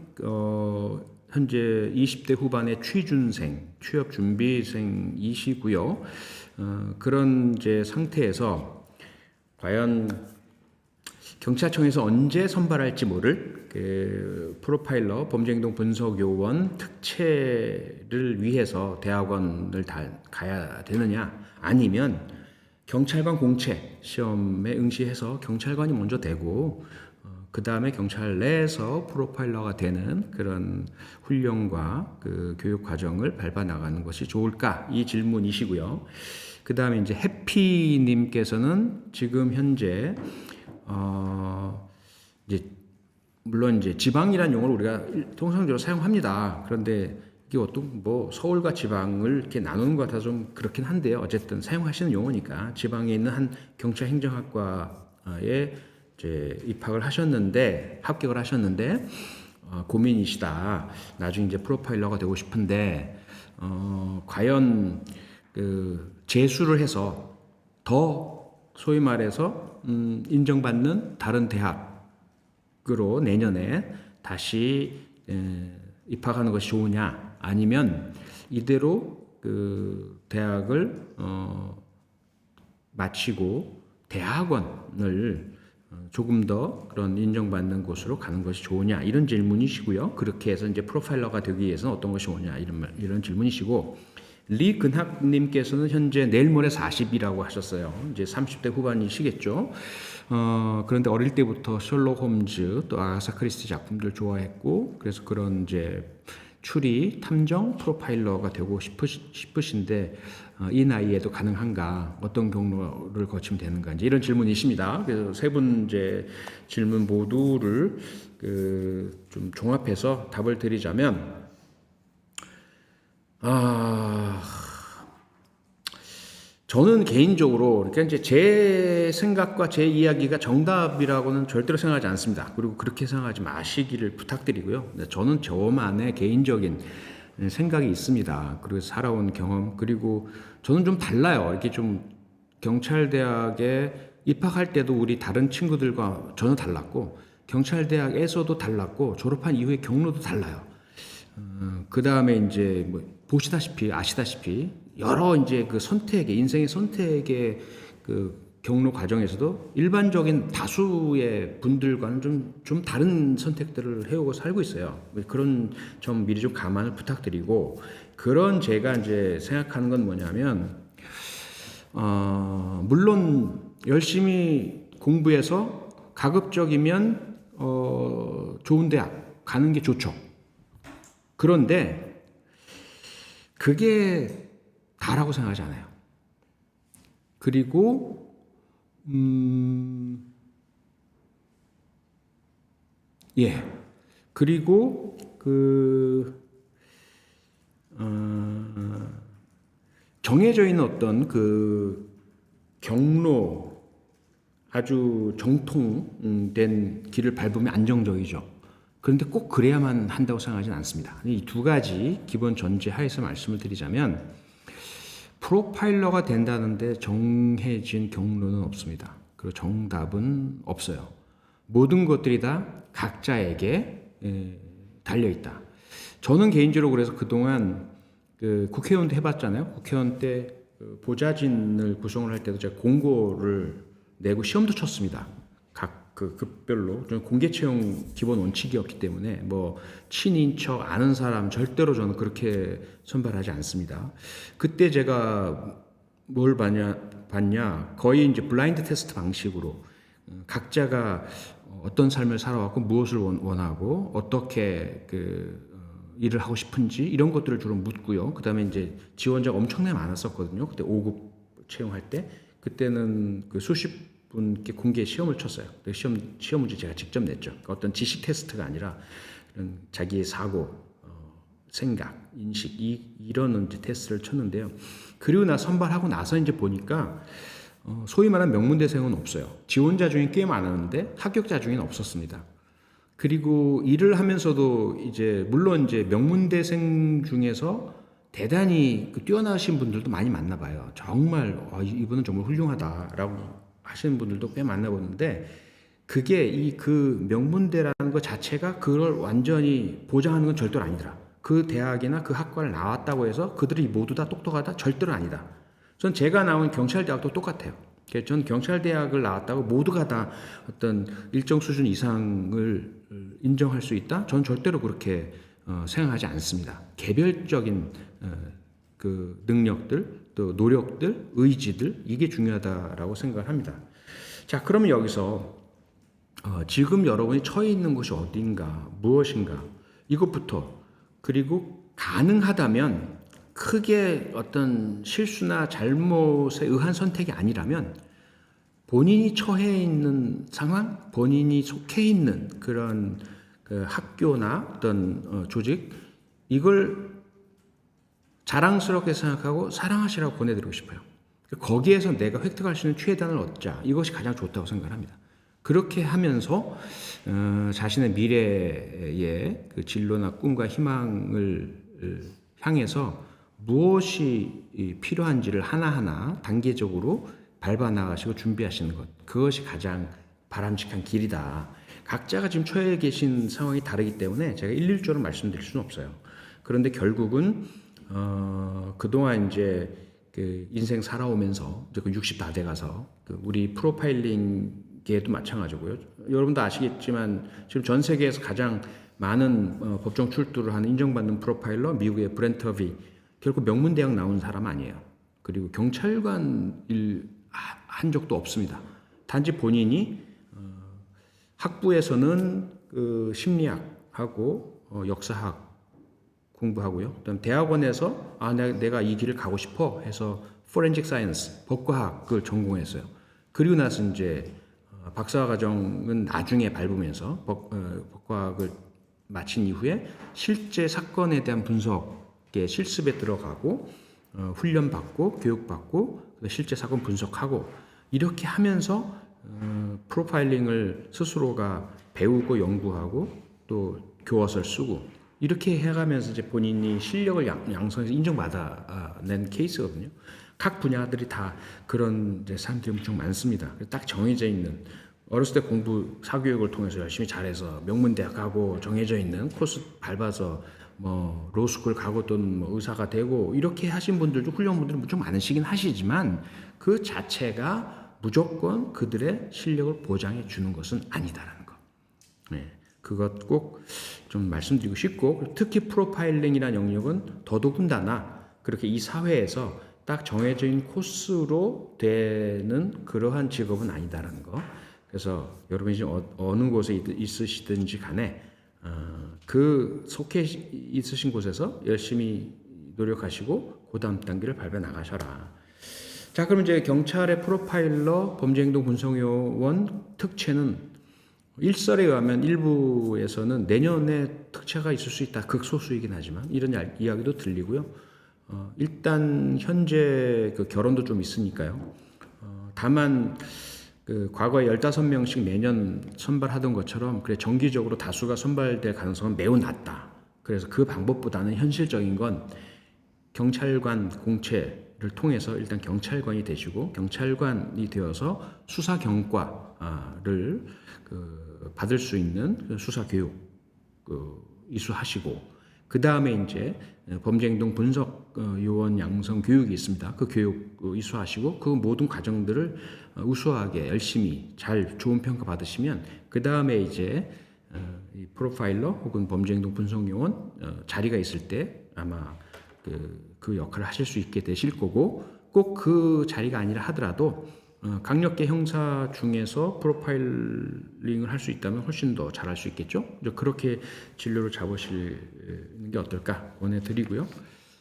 현재 20대 후반의 취준생, 취업 준비생이시고요. 그런 이제 상태에서 과연 경찰청에서 언제 선발할지 모를 그 프로파일러 범죄행동 분석요원 특채를 위해서 대학원을 가야 되느냐, 아니면 경찰관 공채 시험에 응시해서 경찰관이 먼저 되고 그 다음에 경찰 내에서 프로파일러가 되는 그런 훈련과 그 교육 과정을 밟아 나가는 것이 좋을까? 이 질문이시고요. 그 다음에 이제 해피님께서는 지금 현재 이제 물론 이제 지방이라는 용어를 우리가 통상적으로 사용합니다. 그런데 이게 어떤 뭐 서울과 지방을 이렇게 나누는 것 같아서 좀 그렇긴 한데요. 어쨌든 사용하시는 용어니까 지방에 있는 한 경찰 행정학과에 이제 입학을 하셨는데 합격을 하셨는데 고민이시다. 나중에 이제 프로파일러가 되고 싶은데 과연 그 재수를 해서 더 소위 말해서 인정받는 다른 대학으로 내년에 다시 입학하는 것이 좋으냐, 아니면 이대로 그 대학을 마치고 대학원을 조금 더 그런 인정받는 곳으로 가는 것이 좋으냐, 이런 질문이시고요. 그렇게 해서 이제 프로파일러가 되기 위해서는 어떤 것이 좋으냐, 이런 질문이시고, 리근학님께서는 현재 내일 모레 40이라고 하셨어요. 이제 30대 후반이시겠죠. 그런데 어릴 때부터 셜록 홈즈 또 아가사 크리스티 작품들 좋아했고, 그래서 그런 이제 추리, 탐정, 프로파일러가 되고 싶으신데 이 나이에도 가능한가? 어떤 경로를 거치면 되는가? 이제 이런 질문이십니다. 그래서 세 분 이제 질문 모두를 좀 종합해서 답을 드리자면, 저는 개인적으로 그러니까 이제 제 생각과 제 이야기가 정답이라고는 절대로 생각하지 않습니다. 그리고 그렇게 생각하지 마시기를 부탁드리고요. 저는 저만의 개인적인 생각이 있습니다. 그리고 살아온 경험, 그리고 저는 좀 달라요. 이렇게 좀 경찰대학에 입학할 때도 우리 다른 친구들과 전혀 달랐고, 경찰대학에서도 달랐고, 졸업한 이후의 경로도 달라요. 그 다음에 이제 뭐 보시다시피 아시다시피 여러 이제 그 선택의 인생의 선택의 그 경로 과정에서도 일반적인 다수의 분들과는 좀 다른 선택들을 해오고 살고 있어요. 그런 점 미리 좀 감안을 부탁드리고 그런 제가 이제 생각하는 건 뭐냐면 물론 열심히 공부해서 가급적이면 좋은 대학 가는 게 좋죠. 그런데 그게 다라고 생각하지 않아요. 그리고 예. 그리고 정해져 있는 어떤 그 경로 아주 정통된 길을 밟으면 안정적이죠. 그런데 꼭 그래야만 한다고 생각하지는 않습니다. 이 두 가지 기본 전제 하에서 말씀을 드리자면 프로파일러가 된다는데 정해진 경로는 없습니다. 그리고 정답은 없어요. 모든 것들이 다 각자에게 달려 있다. 저는 개인적으로 그래서 그동안 그 국회의원도 해봤잖아요. 국회의원 때 보좌진을 구성을 할 때도 제가 공고를 내고 시험도 쳤습니다. 각 그 급별로 공개 채용 기본 원칙이었기 때문에 뭐 친인척 아는 사람 절대로 저는 그렇게 선발하지 않습니다. 그때 제가 뭘 봤냐 거의 이제 블라인드 테스트 방식으로 각자가 어떤 삶을 살아왔고 무엇을 원하고 어떻게 일을 하고 싶은지 이런 것들을 주로 묻고요. 그다음에 이제 지원자가 엄청나게 많았었거든요. 그때 5급 채용할 때 그때는 그 수십 분께 공개 시험을 쳤어요. 시험 문제 제가 직접 냈죠. 그러니까 어떤 지식 테스트가 아니라 이런 자기의 사고, 생각, 인식 이런 이제 테스트를 쳤는데요. 그리고 선발하고 나서 이제 보니까 소위 말하는 명문대생은 없어요. 지원자 중에 꽤 많았는데 합격자 중에는 없었습니다. 그리고 일을 하면서도 이제 물론 이제 명문대생 중에서 대단히 뛰어나신 분들도 많이 만나봐요. 정말 이분은 정말 훌륭하다라고 하시는 분들도 꽤 만나보는데 그게 그 명문대라는 것 자체가 그걸 완전히 보장하는 건 절대로 아니더라. 그 대학이나 그 학과를 나왔다고 해서 그들이 모두 다 똑똑하다? 절대로 아니다. 전 제가 나온 경찰대학도 똑같아요. 전 경찰대학을 나왔다고 모두가 다 어떤 일정 수준 이상을 인정할 수 있다? 전 절대로 그렇게 생각하지 않습니다. 개별적인 그 능력들, 또 노력들, 의지들 이게 중요하다라고 생각을 합니다. 자, 그러면 여기서 지금 여러분이 처해 있는 곳이 어딘가, 무엇인가 이것부터 그리고 가능하다면 크게 어떤 실수나 잘못에 의한 선택이 아니라면 본인이 처해 있는 상황, 본인이 속해 있는 그런 그 학교나 어떤 조직 이걸 자랑스럽게 생각하고 사랑하시라고 보내드리고 싶어요. 거기에서 내가 획득할 수 있는 최대한을 얻자. 이것이 가장 좋다고 생각합니다. 그렇게 하면서 자신의 미래의 그 진로나 꿈과 희망을 향해서 무엇이 필요한지를 하나하나 단계적으로 밟아 나가시고 준비하시는 것. 그것이 가장 바람직한 길이다. 각자가 지금 처해 계신 상황이 다르기 때문에 제가 일일적으로 말씀드릴 수는 없어요. 그런데 결국은 그동안 이제 그 인생 살아오면서 이제 60 다 돼가서 우리 프로파일링계도 마찬가지고요. 여러분도 아시겠지만 지금 전 세계에서 가장 많은 법정 출두를 하는 인정받는 프로파일러 미국의 브렌트 허비 결국 명문대학 나온 사람 아니에요. 그리고 경찰관 일 한 적도 없습니다. 단지 본인이 학부에서는 그 심리학하고 역사학 공부하고요. 그다음 대학원에서 내가 이 길을 가고 싶어 해서 포렌식 사이언스 법과학을 전공했어요. 그리고 나서 이제 박사과정은 나중에 밟으면서 법과학을 마친 이후에 실제 사건에 대한 분석에 실습에 들어가고 훈련 받고 교육 받고 실제 사건 분석하고 이렇게 하면서 프로파일링을 스스로가 배우고 연구하고 또 교과서를 쓰고 이렇게 해가면서 이제 본인이 실력을 양성해서 인정받아낸 케이스거든요. 각 분야들이 다 그런 이제 사람들이 엄청 많습니다. 딱 정해져 있는 어렸을 때 공부 사교육을 통해서 열심히 잘해서 명문대학 가고 정해져 있는 코스 밟아서 뭐 로스쿨 가고 또는 뭐 의사가 되고 이렇게 하신 분들도 훌륭한 분들이 무척 많으시긴 하시지만 그 자체가 무조건 그들의 실력을 보장해 주는 것은 아니다라는 거. 네, 그것 꼭 좀 말씀드리고 싶고 특히 프로파일링이라는 영역은 더더군다나 그렇게 이 사회에서 딱 정해져 있는 코스로 되는 그러한 직업은 아니다라는 거. 그래서 여러분이 지금 어느 곳에 있으시든지 간에 그 속해 있으신 곳에서 열심히 노력하시고 그 다음 단계를 밟아 나가셔라. 자, 그럼 이제 경찰의 프로파일러 범죄행동 분석요원 특채는 일설에 의하면 일부에서는 내년에 특채가 있을 수 있다. 극소수이긴 하지만 이런 이야기도 들리고요. 일단 현재 그 결혼도 좀 있으니까요. 다만 그 과거에 15명씩 매년 선발하던 것처럼 그래 정기적으로 다수가 선발될 가능성은 매우 낮다. 그래서 그 방법보다는 현실적인 건 경찰관 공채를 통해서 일단 경찰관이 되시고 경찰관이 되어서 수사 경과를 받을 수 있는 수사 교육 이수하시고 그 다음에 이제 범죄행동 분석 요원 양성 교육이 있습니다. 그 교육 이수하시고 그 모든 과정들을 우수하게 열심히 잘 좋은 평가 받으시면 그 다음에 이제 이 프로파일러 혹은 범죄행동 분석 요원 자리가 있을 때 아마 그 역할을 하실 수 있게 되실 거고 꼭 그 자리가 아니라 하더라도 강력계 형사 중에서 프로파일링을 할 수 있다면 훨씬 더 잘할 수 있겠죠. 그렇게 진로를 잡으시는 게 어떨까 권해드리고요.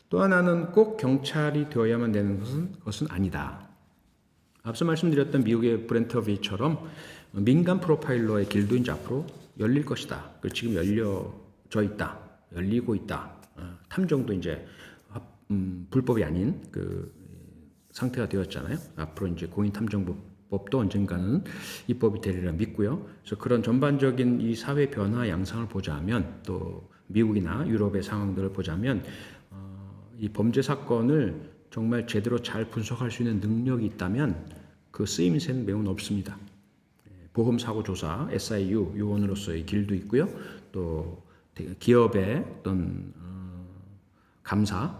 또 하나는 꼭 경찰이 되어야만 되는 것은 아니다. 앞서 말씀드렸던 미국의 브렌터비처럼 민간 프로파일러의 길도 이제 앞으로 열릴 것이다. 지금 열려져 있다. 열리고 있다. 탐정도 이제 불법이 아닌 상태가 되었잖아요. 앞으로 이제 공인탐정법도 언젠가는 입법이 되리라 믿고요. 그래서 그런 전반적인 이 사회 변화 양상을 보자면 또 미국이나 유럽의 상황들을 보자면 이 범죄 사건을 정말 제대로 잘 분석할 수 있는 능력이 있다면 그 쓰임새는 매우 높습니다. 보험사고조사 SIU 요원으로서의 길도 있고요. 또 기업의 어떤 감사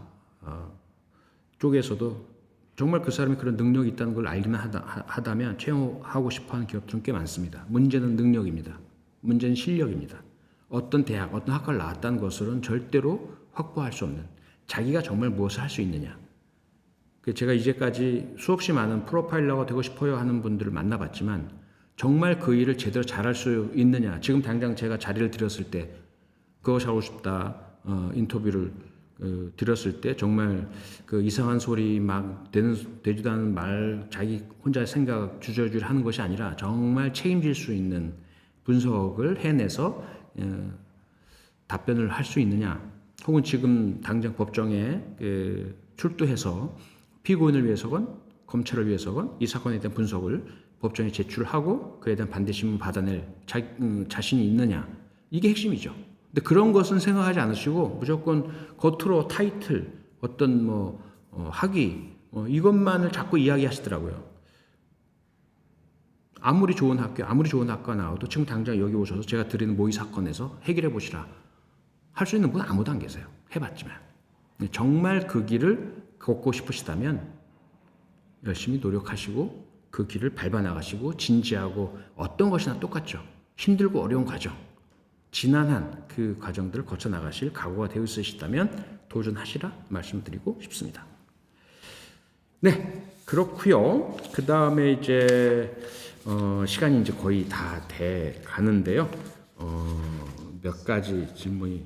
쪽에서도 정말 그 사람이 그런 능력이 있다는 걸 알기만 하다면 채용하고 싶어하는 기업들은 꽤 많습니다. 문제는 능력입니다. 문제는 실력입니다. 어떤 대학, 어떤 학과를 나왔다는 것으로는 절대로 확보할 수 없는 자기가 정말 무엇을 할 수 있느냐. 제가 이제까지 수없이 많은 프로파일러가 되고 싶어요 하는 분들을 만나봤지만 정말 그 일을 제대로 잘할 수 있느냐. 지금 당장 제가 자리를 드렸을 때 그것이 하고 싶다 인터뷰를 들었을 때 정말 그 이상한 소리 막 되지도 않은 말 자기 혼자 생각 주저주저 하는 것이 아니라 정말 책임질 수 있는 분석을 해내서 답변을 할 수 있느냐 혹은 지금 당장 법정에 출두해서 피고인을 위해서건 검찰을 위해서건 이 사건에 대한 분석을 법정에 제출하고 그에 대한 반대신문 받아낼 자신이 있느냐 이게 핵심이죠. 근데 그런 것은 생각하지 않으시고 무조건 겉으로 타이틀, 어떤 학위 이것만을 자꾸 이야기하시더라고요. 아무리 좋은 학교가 나와도 지금 당장 여기 오셔서 제가 드리는 모의 사건에서 해결해 보시라 할 수 있는 분은 아무도 안 계세요. 해봤지만 정말 그 길을 걷고 싶으시다면 열심히 노력하시고 그 길을 밟아 나가시고 진지하고 어떤 것이나 똑같죠. 힘들고 어려운 과정. 지난한 그 과정들을 거쳐 나가실 각오가 되어 있으시다면 도전하시라 말씀드리고 싶습니다. 네, 그렇고요. 그 다음에 이제 시간이 이제 거의 다 돼 가는데요. 몇 가지 질문이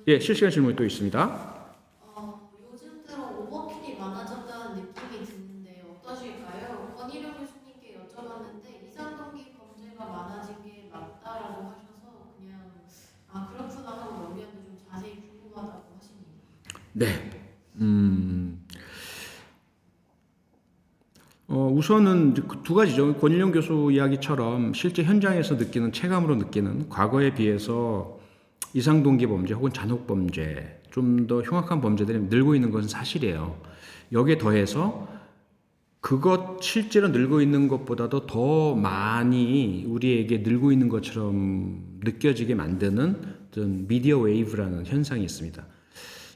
실시간 질문이 또 있습니다. 요즘 들어 오버킬이 많아졌다는 느낌이 드는데 어떠실까요? 권희룡 교수님께 여쭤봤는데 이상동기 범죄가 많아진 게 맞다라고 하셔서 그냥 그렇구나 하고 넘겼는데 좀 자세히 궁금하다고 하십니다. 네. 우선은 두 가지죠. 권일용 교수 이야기처럼 실제 현장에서 느끼는 체감으로 느끼는 과거에 비해서 이상동기 범죄 혹은 잔혹 범죄 좀 더 흉악한 범죄들이 늘고 있는 것은 사실이에요. 여기에 더해서 그것 실제로 늙어 있는 것보다도 더 많이 우리에게 늙어 있는 것처럼 느껴지게 만드는 어떤 미디어 웨이브라는 현상이 있습니다.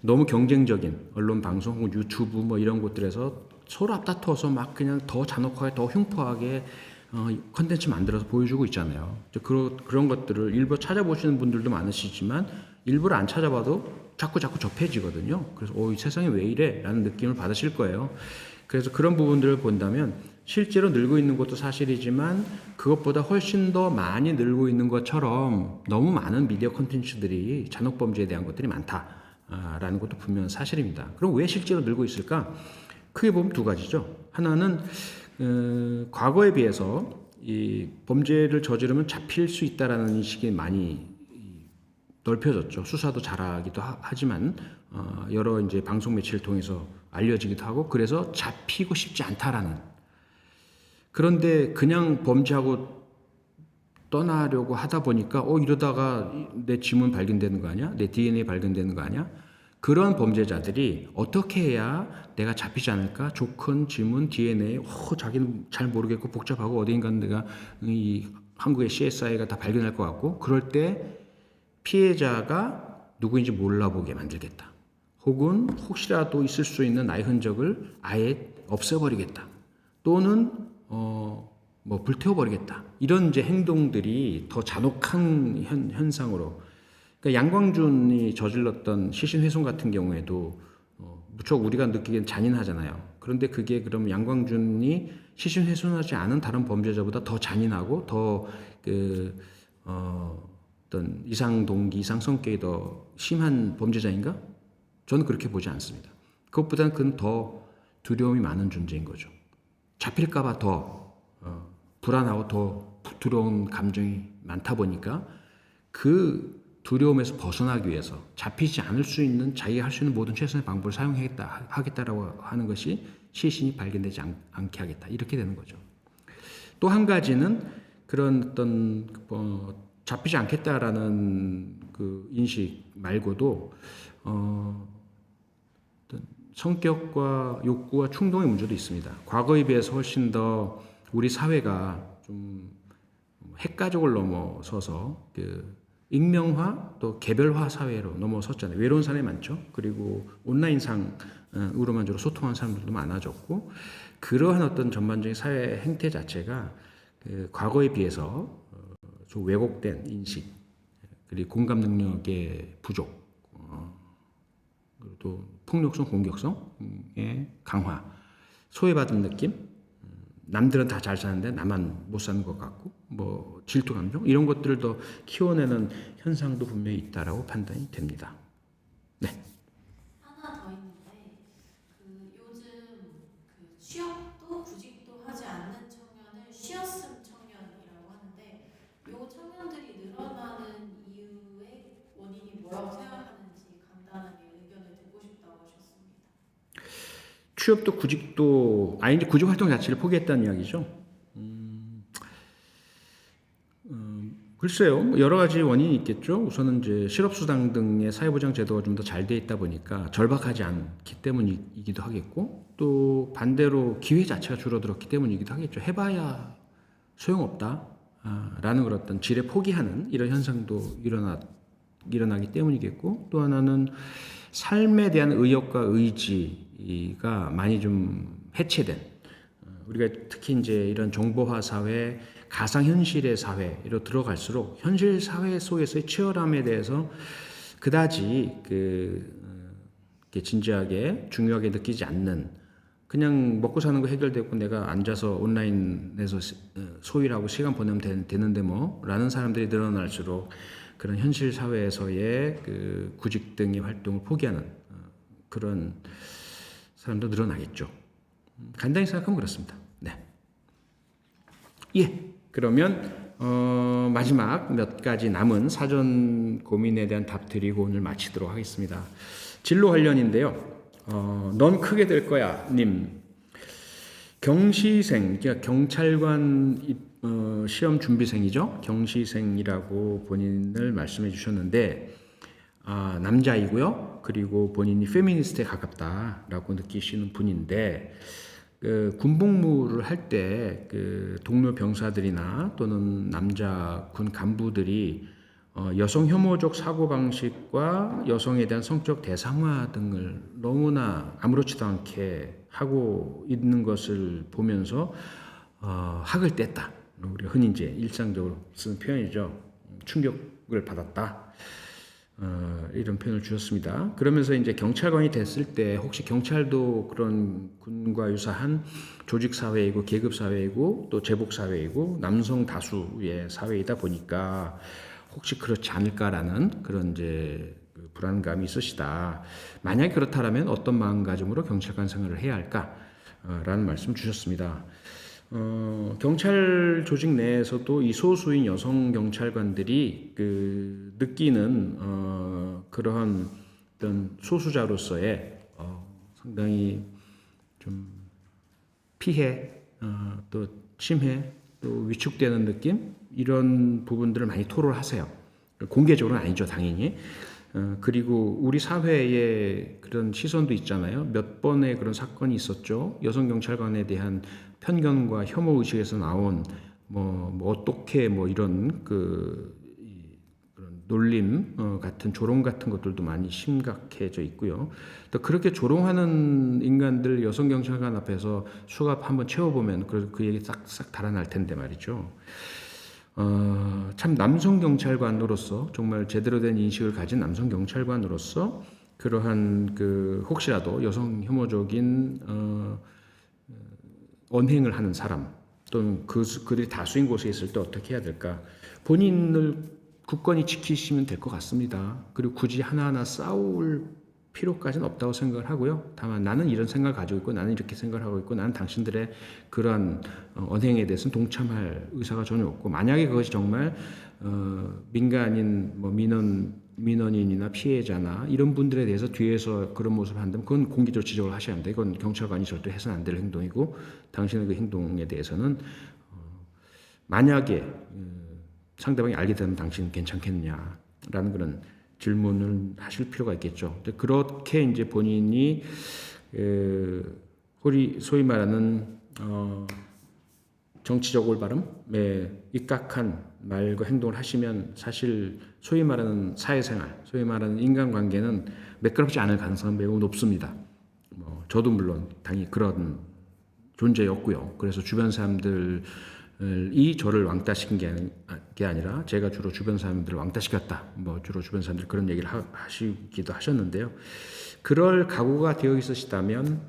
너무 경쟁적인 언론 방송, 유튜브 뭐 이런 곳들에서 서로 앞다퉈서 막 그냥 더 잔혹하게, 더 흉포하게 컨텐츠 만들어서 보여주고 있잖아요. 그런 것들을 일부 찾아보시는 분들도 많으시지만 일부러 안 찾아봐도 자꾸 접해지거든요. 그래서 이 세상이 왜 이래? 라는 느낌을 받으실 거예요. 그래서 그런 부분들을 본다면 실제로 늘고 있는 것도 사실이지만 그것보다 훨씬 더 많이 늘고 있는 것처럼 너무 많은 미디어 콘텐츠들이 잔혹범죄에 대한 것들이 많다라는 것도 분명한 사실입니다. 그럼 왜 실제로 늘고 있을까? 크게 보면 두 가지죠. 하나는 과거에 비해서 이 범죄를 저지르면 잡힐 수 있다라는 인식이 많이 넓혀졌죠. 수사도 잘하기도 하지만 여러 이제 방송 매체를 통해서 알려지기도 하고 그래서 잡히고 싶지 않다라는. 그런데 그냥 범죄하고 떠나려고 하다 보니까 이러다가 내 지문 발견되는 거 아니야? 내 DNA 발견되는 거 아니야? 그런 범죄자들이 어떻게 해야 내가 잡히지 않을까? 조건, 지문, DNA, 자기는 잘 모르겠고 복잡하고 어딘가 내가 이 한국의 CSI가 다 발견할 것 같고 그럴 때 피해자가 누구인지 몰라보게 만들겠다. 혹은 혹시라도 있을 수 있는 나의 흔적을 아예 없애버리겠다. 또는 뭐 불태워버리겠다. 이런 이제 행동들이 더 잔혹한 현상으로. 그러니까 양광준이 저질렀던 시신훼손 같은 경우에도 무척 우리가 느끼기엔 잔인하잖아요. 그런데 그게 그럼 양광준이 시신훼손하지 않은 다른 범죄자보다 더 잔인하고 더 어떤 이상 동기, 이상 성격이 더 심한 범죄자인가? 저는 그렇게 보지 않습니다. 그것보다는 그는 더 두려움이 많은 존재인 거죠. 잡힐까봐 더 불안하고 더 두려운 감정이 많다 보니까 그 두려움에서 벗어나기 위해서 잡히지 않을 수 있는 자기가 할 수 있는 모든 최선의 방법을 하겠다라고 하는 것이 시신이 발견되지 않게 하겠다 이렇게 되는 거죠. 또 한 가지는 그런 어떤 잡히지 않겠다라는 그 인식 말고도 어떤 성격과 욕구와 충동의 문제도 있습니다. 과거에 비해서 훨씬 더 우리 사회가 좀 핵가족을 넘어서서 그 익명화 또 개별화 사회로 넘어섰잖아요. 외로운 사람이 많죠. 그리고 온라인상으로만 주로 소통하는 사람들도 많아졌고 그러한 어떤 전반적인 사회 행태 자체가 그 과거에 비해서 좀 왜곡된 인식 그리고 공감 능력의 부족 그리고 또 폭력성 공격성의 강화 소외받은 느낌 남들은 다 잘 사는데 나만 못 사는 것 같고 뭐 질투 감정 이런 것들을 더 키워내는 현상도 분명히 있다라고 판단이 됩니다. 네. 하나 더 있는데 요즘 취업도 구직도 하지 않는 청년을 쉬었음 청년이라고 하는데 요 청년들이 늘어나는 이유의 원인이 뭐라고 생각하는지 간단하게 의견을 듣고 싶다고 하셨습니다. 취업도 구직도 이제 구직 활동 자체를 포기했다는 이야기죠. 글쎄요, 여러 가지 원인이 있겠죠. 우선은 이제 실업수당 등의 사회보장 제도가 좀 더 잘 돼 있다 보니까 절박하지 않기 때문이기도 하겠고, 또 반대로 기회 자체가 줄어들었기 때문이기도 하겠죠. 해봐야 소용없다. 라는 그런 어떤 질에 포기하는 이런 현상도 일어나기 때문이겠고, 또 하나는 삶에 대한 의욕과 의지가 많이 좀 해체된, 우리가 특히 이제 이런 정보화 사회, 가상현실의 사회로 들어갈수록 현실 사회 속에서의 치열함에 대해서 그다지 진지하게 중요하게 느끼지 않는, 그냥 먹고 사는 거 해결되고 내가 앉아서 온라인에서 소일하고 시간 보내면 되는데 라는 사람들이 늘어날수록 그런 현실 사회에서의 그 구직 등의 활동을 포기하는 그런 사람도 늘어나겠죠. 간단히 생각하면 그렇습니다. 네. 예. 그러면 마지막 몇 가지 남은 사전 고민에 대한 답 드리고 오늘 마치도록 하겠습니다. 진로 관련인데요. 넌 크게 될 거야 님. 경시생, 그러니까 경찰관 시험 준비생이죠. 경시생이라고 본인을 말씀해 주셨는데 남자이고요. 그리고 본인이 페미니스트에 가깝다라고 느끼시는 분인데 그 군복무를 할 때 그 동료 병사들이나 또는 남자 군 간부들이 여성 혐오적 사고 방식과 여성에 대한 성적 대상화 등을 너무나 아무렇지도 않게 하고 있는 것을 보면서 학을 뗐다. 우리가 흔히 이제 일상적으로 쓰는 표현이죠. 충격을 받았다. 이런 표현을 주셨습니다. 그러면서 이제 경찰관이 됐을 때 혹시 경찰도 그런 군과 유사한 조직 사회이고 계급 사회이고 또 제복 사회이고 남성 다수의 사회이다 보니까 혹시 그렇지 않을까라는 그런 이제 그 불안감이 있으시다. 만약에 그렇다면 어떤 마음가짐으로 경찰관 생활을 해야 할까라는 말씀 주셨습니다. 경찰 조직 내에서도 이 소수인 여성 경찰관들이 그 느끼는 그러한 어떤 소수자로서의 상당히 좀 피해, 또 침해, 또 위축되는 느낌 이런 부분들을 많이 토로를 하세요. 공개적으로는 아니죠, 당연히. 그리고 우리 사회에 그런 시선도 있잖아요. 몇 번의 그런 사건이 있었죠. 여성 경찰관에 대한 편견과 혐오 의식에서 나온 뭐 어떻게 뭐 이런 그런 놀림 같은 조롱 같은 것들도 많이 심각해져 있고요. 또 그렇게 조롱하는 인간들 여성 경찰관 앞에서 수갑 한번 채워보면 그 얘기 싹싹 달아날 텐데 말이죠. 참 남성 경찰관으로서 정말 제대로 된 인식을 가진 남성 경찰관으로서 그러한 그 혹시라도 여성 혐오적인 언행을 하는 사람 또는 그들이 다수인 곳에 있을 때 어떻게 해야 될까? 본인을 굳건히 지키시면 될 것 같습니다. 그리고 굳이 하나하나 싸울 필요까지는 없다고 생각을 하고요. 다만 나는 이런 생각을 가지고 있고 나는 이렇게 생각을 하고 있고 나는 당신들의 그러한 언행에 대해서는 동참할 의사가 전혀 없고 만약에 그것이 정말 민간인 뭐 민원인이나 피해자나 이런 분들에 대해서 뒤에서 그런 모습을 한다면 그건 공개적으로 지적을 하셔야 합니다. 이건 경찰관이 절대 해서는 안 될 행동이고 당신의 그 행동에 대해서는 만약에 상대방이 알게 되면 당신은 괜찮겠냐라는 그런 질문을 하실 필요가 있겠죠. 그렇게 이제 본인이 소위 말하는 정치적 올바름에 입각한 말과 행동을 하시면 사실 소위 말하는 사회생활, 소위 말하는 인간관계는 매끄럽지 않을 가능성은 매우 높습니다. 저도 물론 당연히 그런 존재였고요. 그래서 주변 사람들이 저를 왕따시킨 게 아니라 제가 주로 주변 사람들을 왕따시켰다. 주로 주변 사람들 그런 얘기를 하시기도 하셨는데요. 그럴 각오가 되어 있으시다면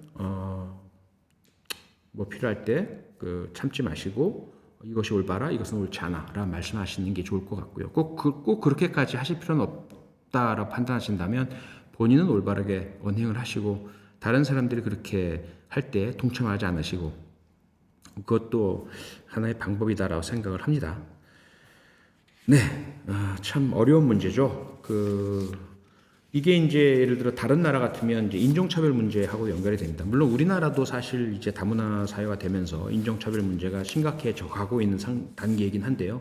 필요할 때 참지 마시고 이것이 올바라 이것은 옳지 않아라는 말씀하시는 게 좋을 것 같고요. 꼭 그렇게까지 하실 필요는 없다라고 판단하신다면 본인은 올바르게 언행을 하시고 다른 사람들이 그렇게 할 때 동참하지 않으시고 그것도 하나의 방법이다라고 생각을 합니다. 네, 참 어려운 문제죠. 이게 이제 예를 들어 다른 나라 같으면 이제 인종차별 문제하고 연결이 됩니다. 물론 우리나라도 사실 이제 다문화 사회가 되면서 인종차별 문제가 심각해져 가고 있는 단계이긴 한데요.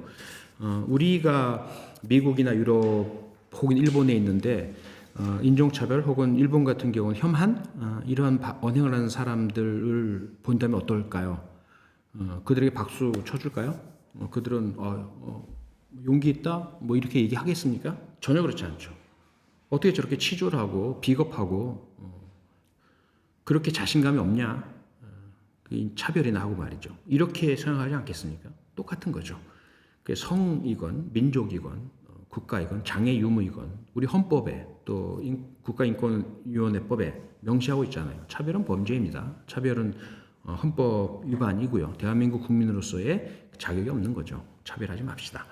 우리가 미국이나 유럽 혹은 일본에 있는데 인종차별 혹은 일본 같은 경우는 혐한 이러한 언행을 하는 사람들을 본다면 어떨까요? 그들에게 박수 쳐줄까요? 그들은 용기 있다? 이렇게 얘기하겠습니까? 전혀 그렇지 않죠. 어떻게 저렇게 치졸하고 비겁하고 그렇게 자신감이 없냐? 차별이나 하고 말이죠. 이렇게 생각하지 않겠습니까? 똑같은 거죠. 성이건 민족이건 국가이건 장애 유무이건 우리 헌법에 또 국가인권위원회법에 명시하고 있잖아요. 차별은 범죄입니다. 차별은 헌법 위반이고요. 대한민국 국민으로서의 자격이 없는 거죠. 차별하지 맙시다.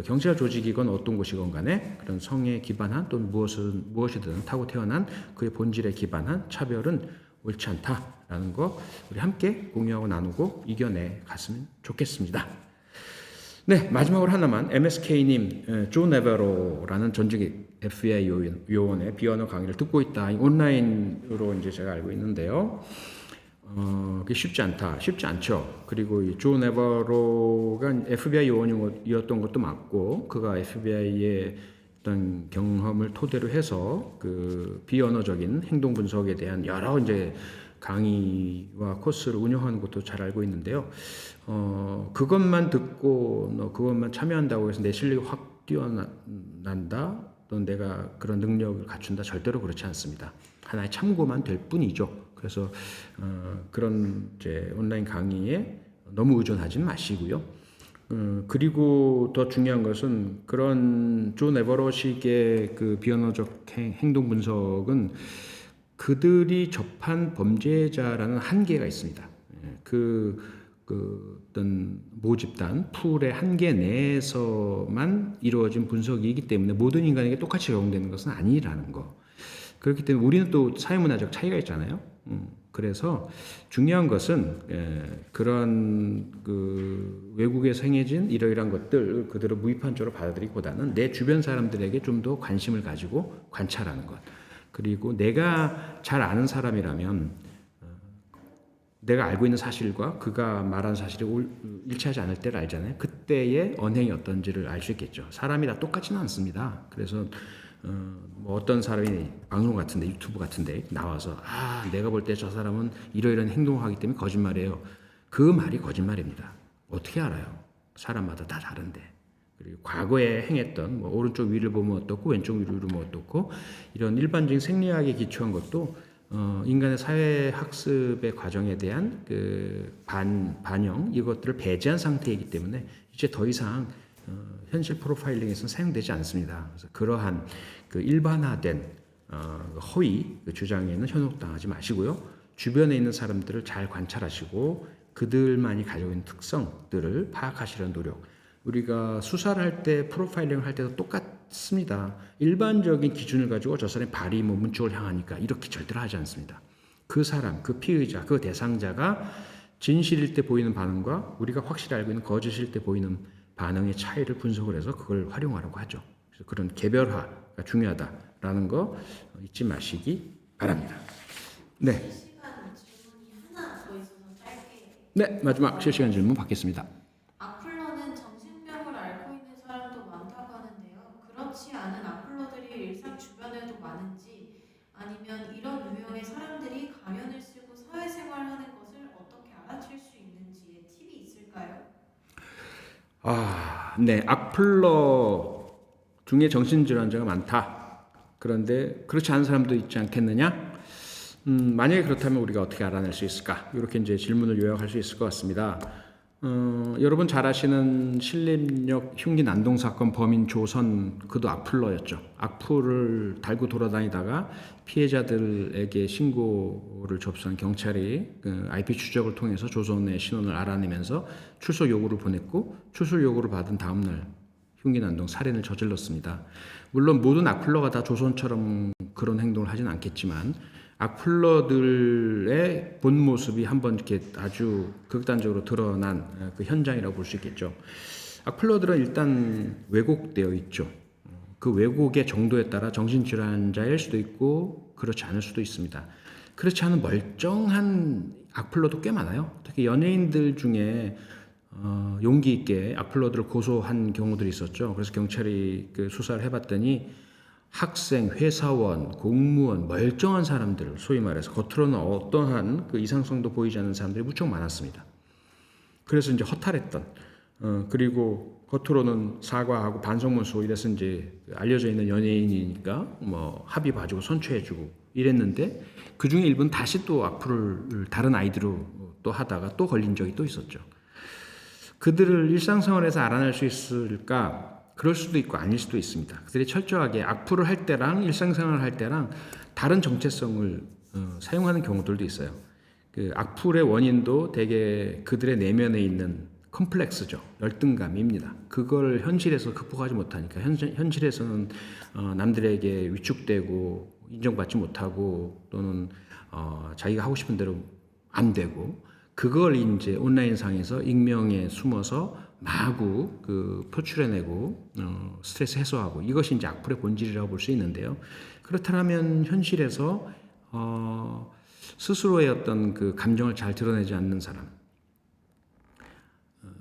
경찰 조직이건 어떤 곳이건 간에 그런 성에 기반한 또는 무엇이든 타고 태어난 그의 본질에 기반한 차별은 옳지 않다라는 거 우리 함께 공유하고 나누고 이겨내 갔으면 좋겠습니다. 네, 마지막으로 하나만 MSK님 조 네베로라는 전직 FBI 요원의 비언어 강의를 듣고 있다. 온라인으로 이제 제가 알고 있는데요. 그게 쉽지 않죠. 그리고 이 조 네버로가 FBI 요원이었던 것도 맞고, 그가 FBI의 어떤 경험을 토대로 해서 그 비언어적인 행동 분석에 대한 여러 이제 강의와 코스를 운영하는 것도 잘 알고 있는데요. 그것만 듣고 그것만 참여한다고 해서 내 실력이 확 뛰어난다 또는 내가 그런 능력을 갖춘다, 절대로 그렇지 않습니다. 하나의 참고만 될 뿐이죠. 그래서 그런 이제 온라인 강의에 너무 의존하지는 마시고요. 그리고 더 중요한 것은 그런 존 에버러식의 그 비언어적 행동 분석은 그들이 접한 범죄자라는 한계가 있습니다. 그 어떤 모집단 풀의 한계 내에서만 이루어진 분석이기 때문에 모든 인간에게 똑같이 적용되는 것은 아니라는 거. 그렇기 때문에 우리는 또 사회문화적 차이가 있잖아요. 그래서 중요한 것은 그런 그 외국에서 행해진 이러이러한 것들 그대로 무비판적으로 받아들이기보다는 내 주변 사람들에게 좀 더 관심을 가지고 관찰하는 것. 그리고 내가 잘 아는 사람이라면 내가 알고 있는 사실과 그가 말하는 사실이 일치하지 않을 때를 알잖아요. 그때의 언행이 어떤지를 알 수 있겠죠. 사람이 다 똑같지는 않습니다. 그래서 뭐 어떤 사람이 방송 같은데 유튜브 같은데 나와서 내가 볼 때 저 사람은 이러이러한 행동을 하기 때문에 거짓말이에요. 그 말이 거짓말입니다. 어떻게 알아요? 사람마다 다 다른데. 그리고 과거에 행했던 뭐 오른쪽 위를 보면 어떻고 왼쪽 위를 보면 어떻고 이런 일반적인 생리학에 기초한 것도 인간의 사회 학습의 과정에 대한 그 반영 이것들을 배제한 상태이기 때문에 이제 더 이상 현실 프로파일링에서는 사용되지 않습니다. 그래서 그러한 그 일반화된 허위 그 주장에는 현혹당하지 마시고요. 주변에 있는 사람들을 잘 관찰하시고 그들만이 가지고 있는 특성들을 파악하시려는 노력. 우리가 수사를 할 때 프로파일링을 할 때도 똑같습니다. 일반적인 기준을 가지고 저 사람이 발이 뭐 문쪽을 향하니까 이렇게 절대로 하지 않습니다. 그 사람, 그 피의자, 그 대상자가 진실일 때 보이는 반응과 우리가 확실히 알고 있는 거짓일 때 보이는 반응의 차이를 분석을 해서 그걸 활용하라고 하죠. 그래서 그런 개별화가 중요하다라는 거 잊지 마시기 바랍니다. 네. 실시간 질문이 하나 더 있어서 짧게. 네, 마지막 실시간 질문 받겠습니다. 악플러는 정신병을 앓고 있는 사람도 많다고 하는데요. 그렇지 않은 악플러들이 일상 주변에도 많은지 아니면 이런 유형의 사람들이 가면을 쓰고 사회생활하는 것을 어떻게 알아챌 수 있는지의 팁이 있을까요? 네, 악플러 중에 정신질환자가 많다. 그런데 그렇지 않은 사람도 있지 않겠느냐? 만약에 그렇다면 우리가 어떻게 알아낼 수 있을까? 이렇게 이제 질문을 요약할 수 있을 것 같습니다. 여러분 잘 아시는 신림역 흉기 난동 사건 범인 조선 그도 악플러였죠. 악플을 달고 돌아다니다가 피해자들에게 신고를 접수한 경찰이 그 IP 추적을 통해서 조선의 신원을 알아내면서 출소 요구를 보냈고 출소 요구를 받은 다음날 흉기 난동 살인을 저질렀습니다. 물론 모든 악플러가 다 조선처럼 그런 행동을 하진 않겠지만 악플러들의 본 모습이 한번 이렇게 아주 극단적으로 드러난 그 현장이라고 볼 수 있겠죠. 악플러들은 일단 왜곡되어 있죠. 그 왜곡의 정도에 따라 정신질환자일 수도 있고 그렇지 않을 수도 있습니다. 그렇지 않은 멀쩡한 악플러도 꽤 많아요. 특히 연예인들 중에 용기 있게 악플러들을 고소한 경우들이 있었죠. 그래서 경찰이 그 수사를 해봤더니 학생, 회사원, 공무원, 멀쩡한 사람들, 소위 말해서 겉으로는 어떠한 그 이상성도 보이지 않는 사람들이 무척 많았습니다. 그래서 이제 허탈했던, 그리고 겉으로는 사과하고 반성문서 이래서 이제 알려져 있는 연예인이니까 뭐 합의 봐주고 선처해주고 이랬는데 그 중에 일부는 다시 또 악플을 다른 아이디로 또 하다가 또 걸린 적이 또 있었죠. 그들을 일상생활에서 알아낼 수 있을까? 그럴 수도 있고 아닐 수도 있습니다. 그들이 철저하게 악플을 할 때랑 일상생활을 할 때랑 다른 정체성을 사용하는 경우들도 있어요. 그 악플의 원인도 대개 그들의 내면에 있는 컴플렉스죠. 열등감입니다. 그걸 현실에서 극복하지 못하니까 현실에서는 남들에게 위축되고 인정받지 못하고 또는 자기가 하고 싶은 대로 안 되고 그걸 이제 온라인상에서 익명에 숨어서 마구 그 표출해내고 스트레스 해소하고 이것이 이제 악플의 본질이라고 볼 수 있는데요. 그렇다면 현실에서 스스로의 어떤 그 감정을 잘 드러내지 않는 사람,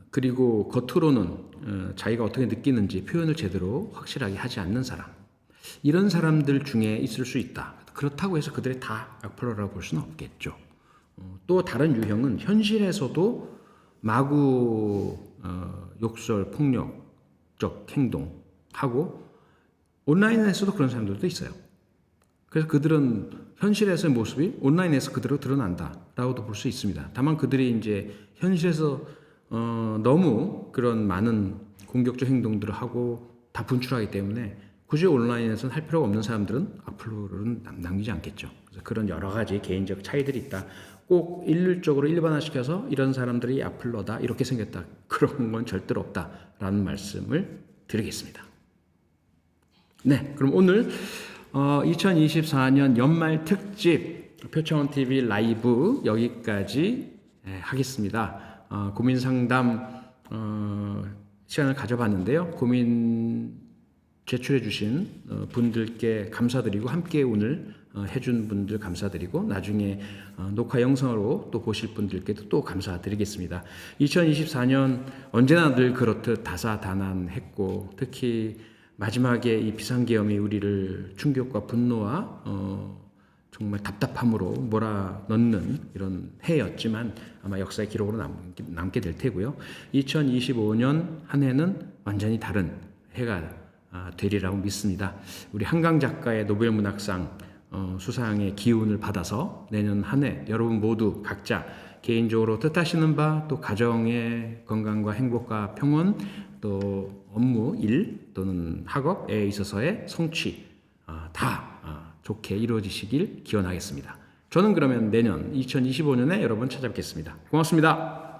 그리고 겉으로는 자기가 어떻게 느끼는지 표현을 제대로 확실하게 하지 않는 사람, 이런 사람들 중에 있을 수 있다. 그렇다고 해서 그들이 다 악플러라고 볼 수는 없겠죠. 또 다른 유형은 현실에서도 마구 욕설, 폭력적 행동하고 온라인에서도 그런 사람들도 있어요. 그래서 그들은 현실에서의 모습이 온라인에서 그대로 드러난다라고도 볼 수 있습니다. 다만 그들이 이제 현실에서 너무 그런 많은 공격적 행동들을 하고 다 분출하기 때문에 굳이 온라인에서는 할 필요가 없는 사람들은 악플로는 남기지 않겠죠. 그래서 그런 여러 가지 개인적 차이들이 있다. 꼭 일률적으로 일반화시켜서 이런 사람들이 악플러다 이렇게 생겼다 그런 건 절대로 없다라는 말씀을 드리겠습니다. 네, 그럼 오늘 2024년 연말 특집 표창원 TV 라이브 여기까지 하겠습니다. 고민 상담 시간을 가져봤는데요. 고민 제출해 주신 분들께 감사드리고 함께 오늘 해준 분들 감사드리고 나중에 녹화 영상으로 또 보실 분들께도 또 감사드리겠습니다. 2024년 언제나 늘 그렇듯 다사다난했고 특히 마지막에 이 비상계엄이 우리를 충격과 분노와 정말 답답함으로 몰아넣는 이런 해였지만 아마 역사의 기록으로 남게 될 테고요. 2025년 한 해는 완전히 다른 해가 되리라고 믿습니다. 우리 한강 작가의 노벨문학상 수상의 기운을 받아서 내년 한 해 여러분 모두 각자 개인적으로 뜻하시는 바 또 가정의 건강과 행복과 평온 또 업무, 일 또는 학업에 있어서의 성취 다 좋게 이루어지시길 기원하겠습니다. 저는 그러면 내년 2025년에 여러분 찾아뵙겠습니다. 고맙습니다.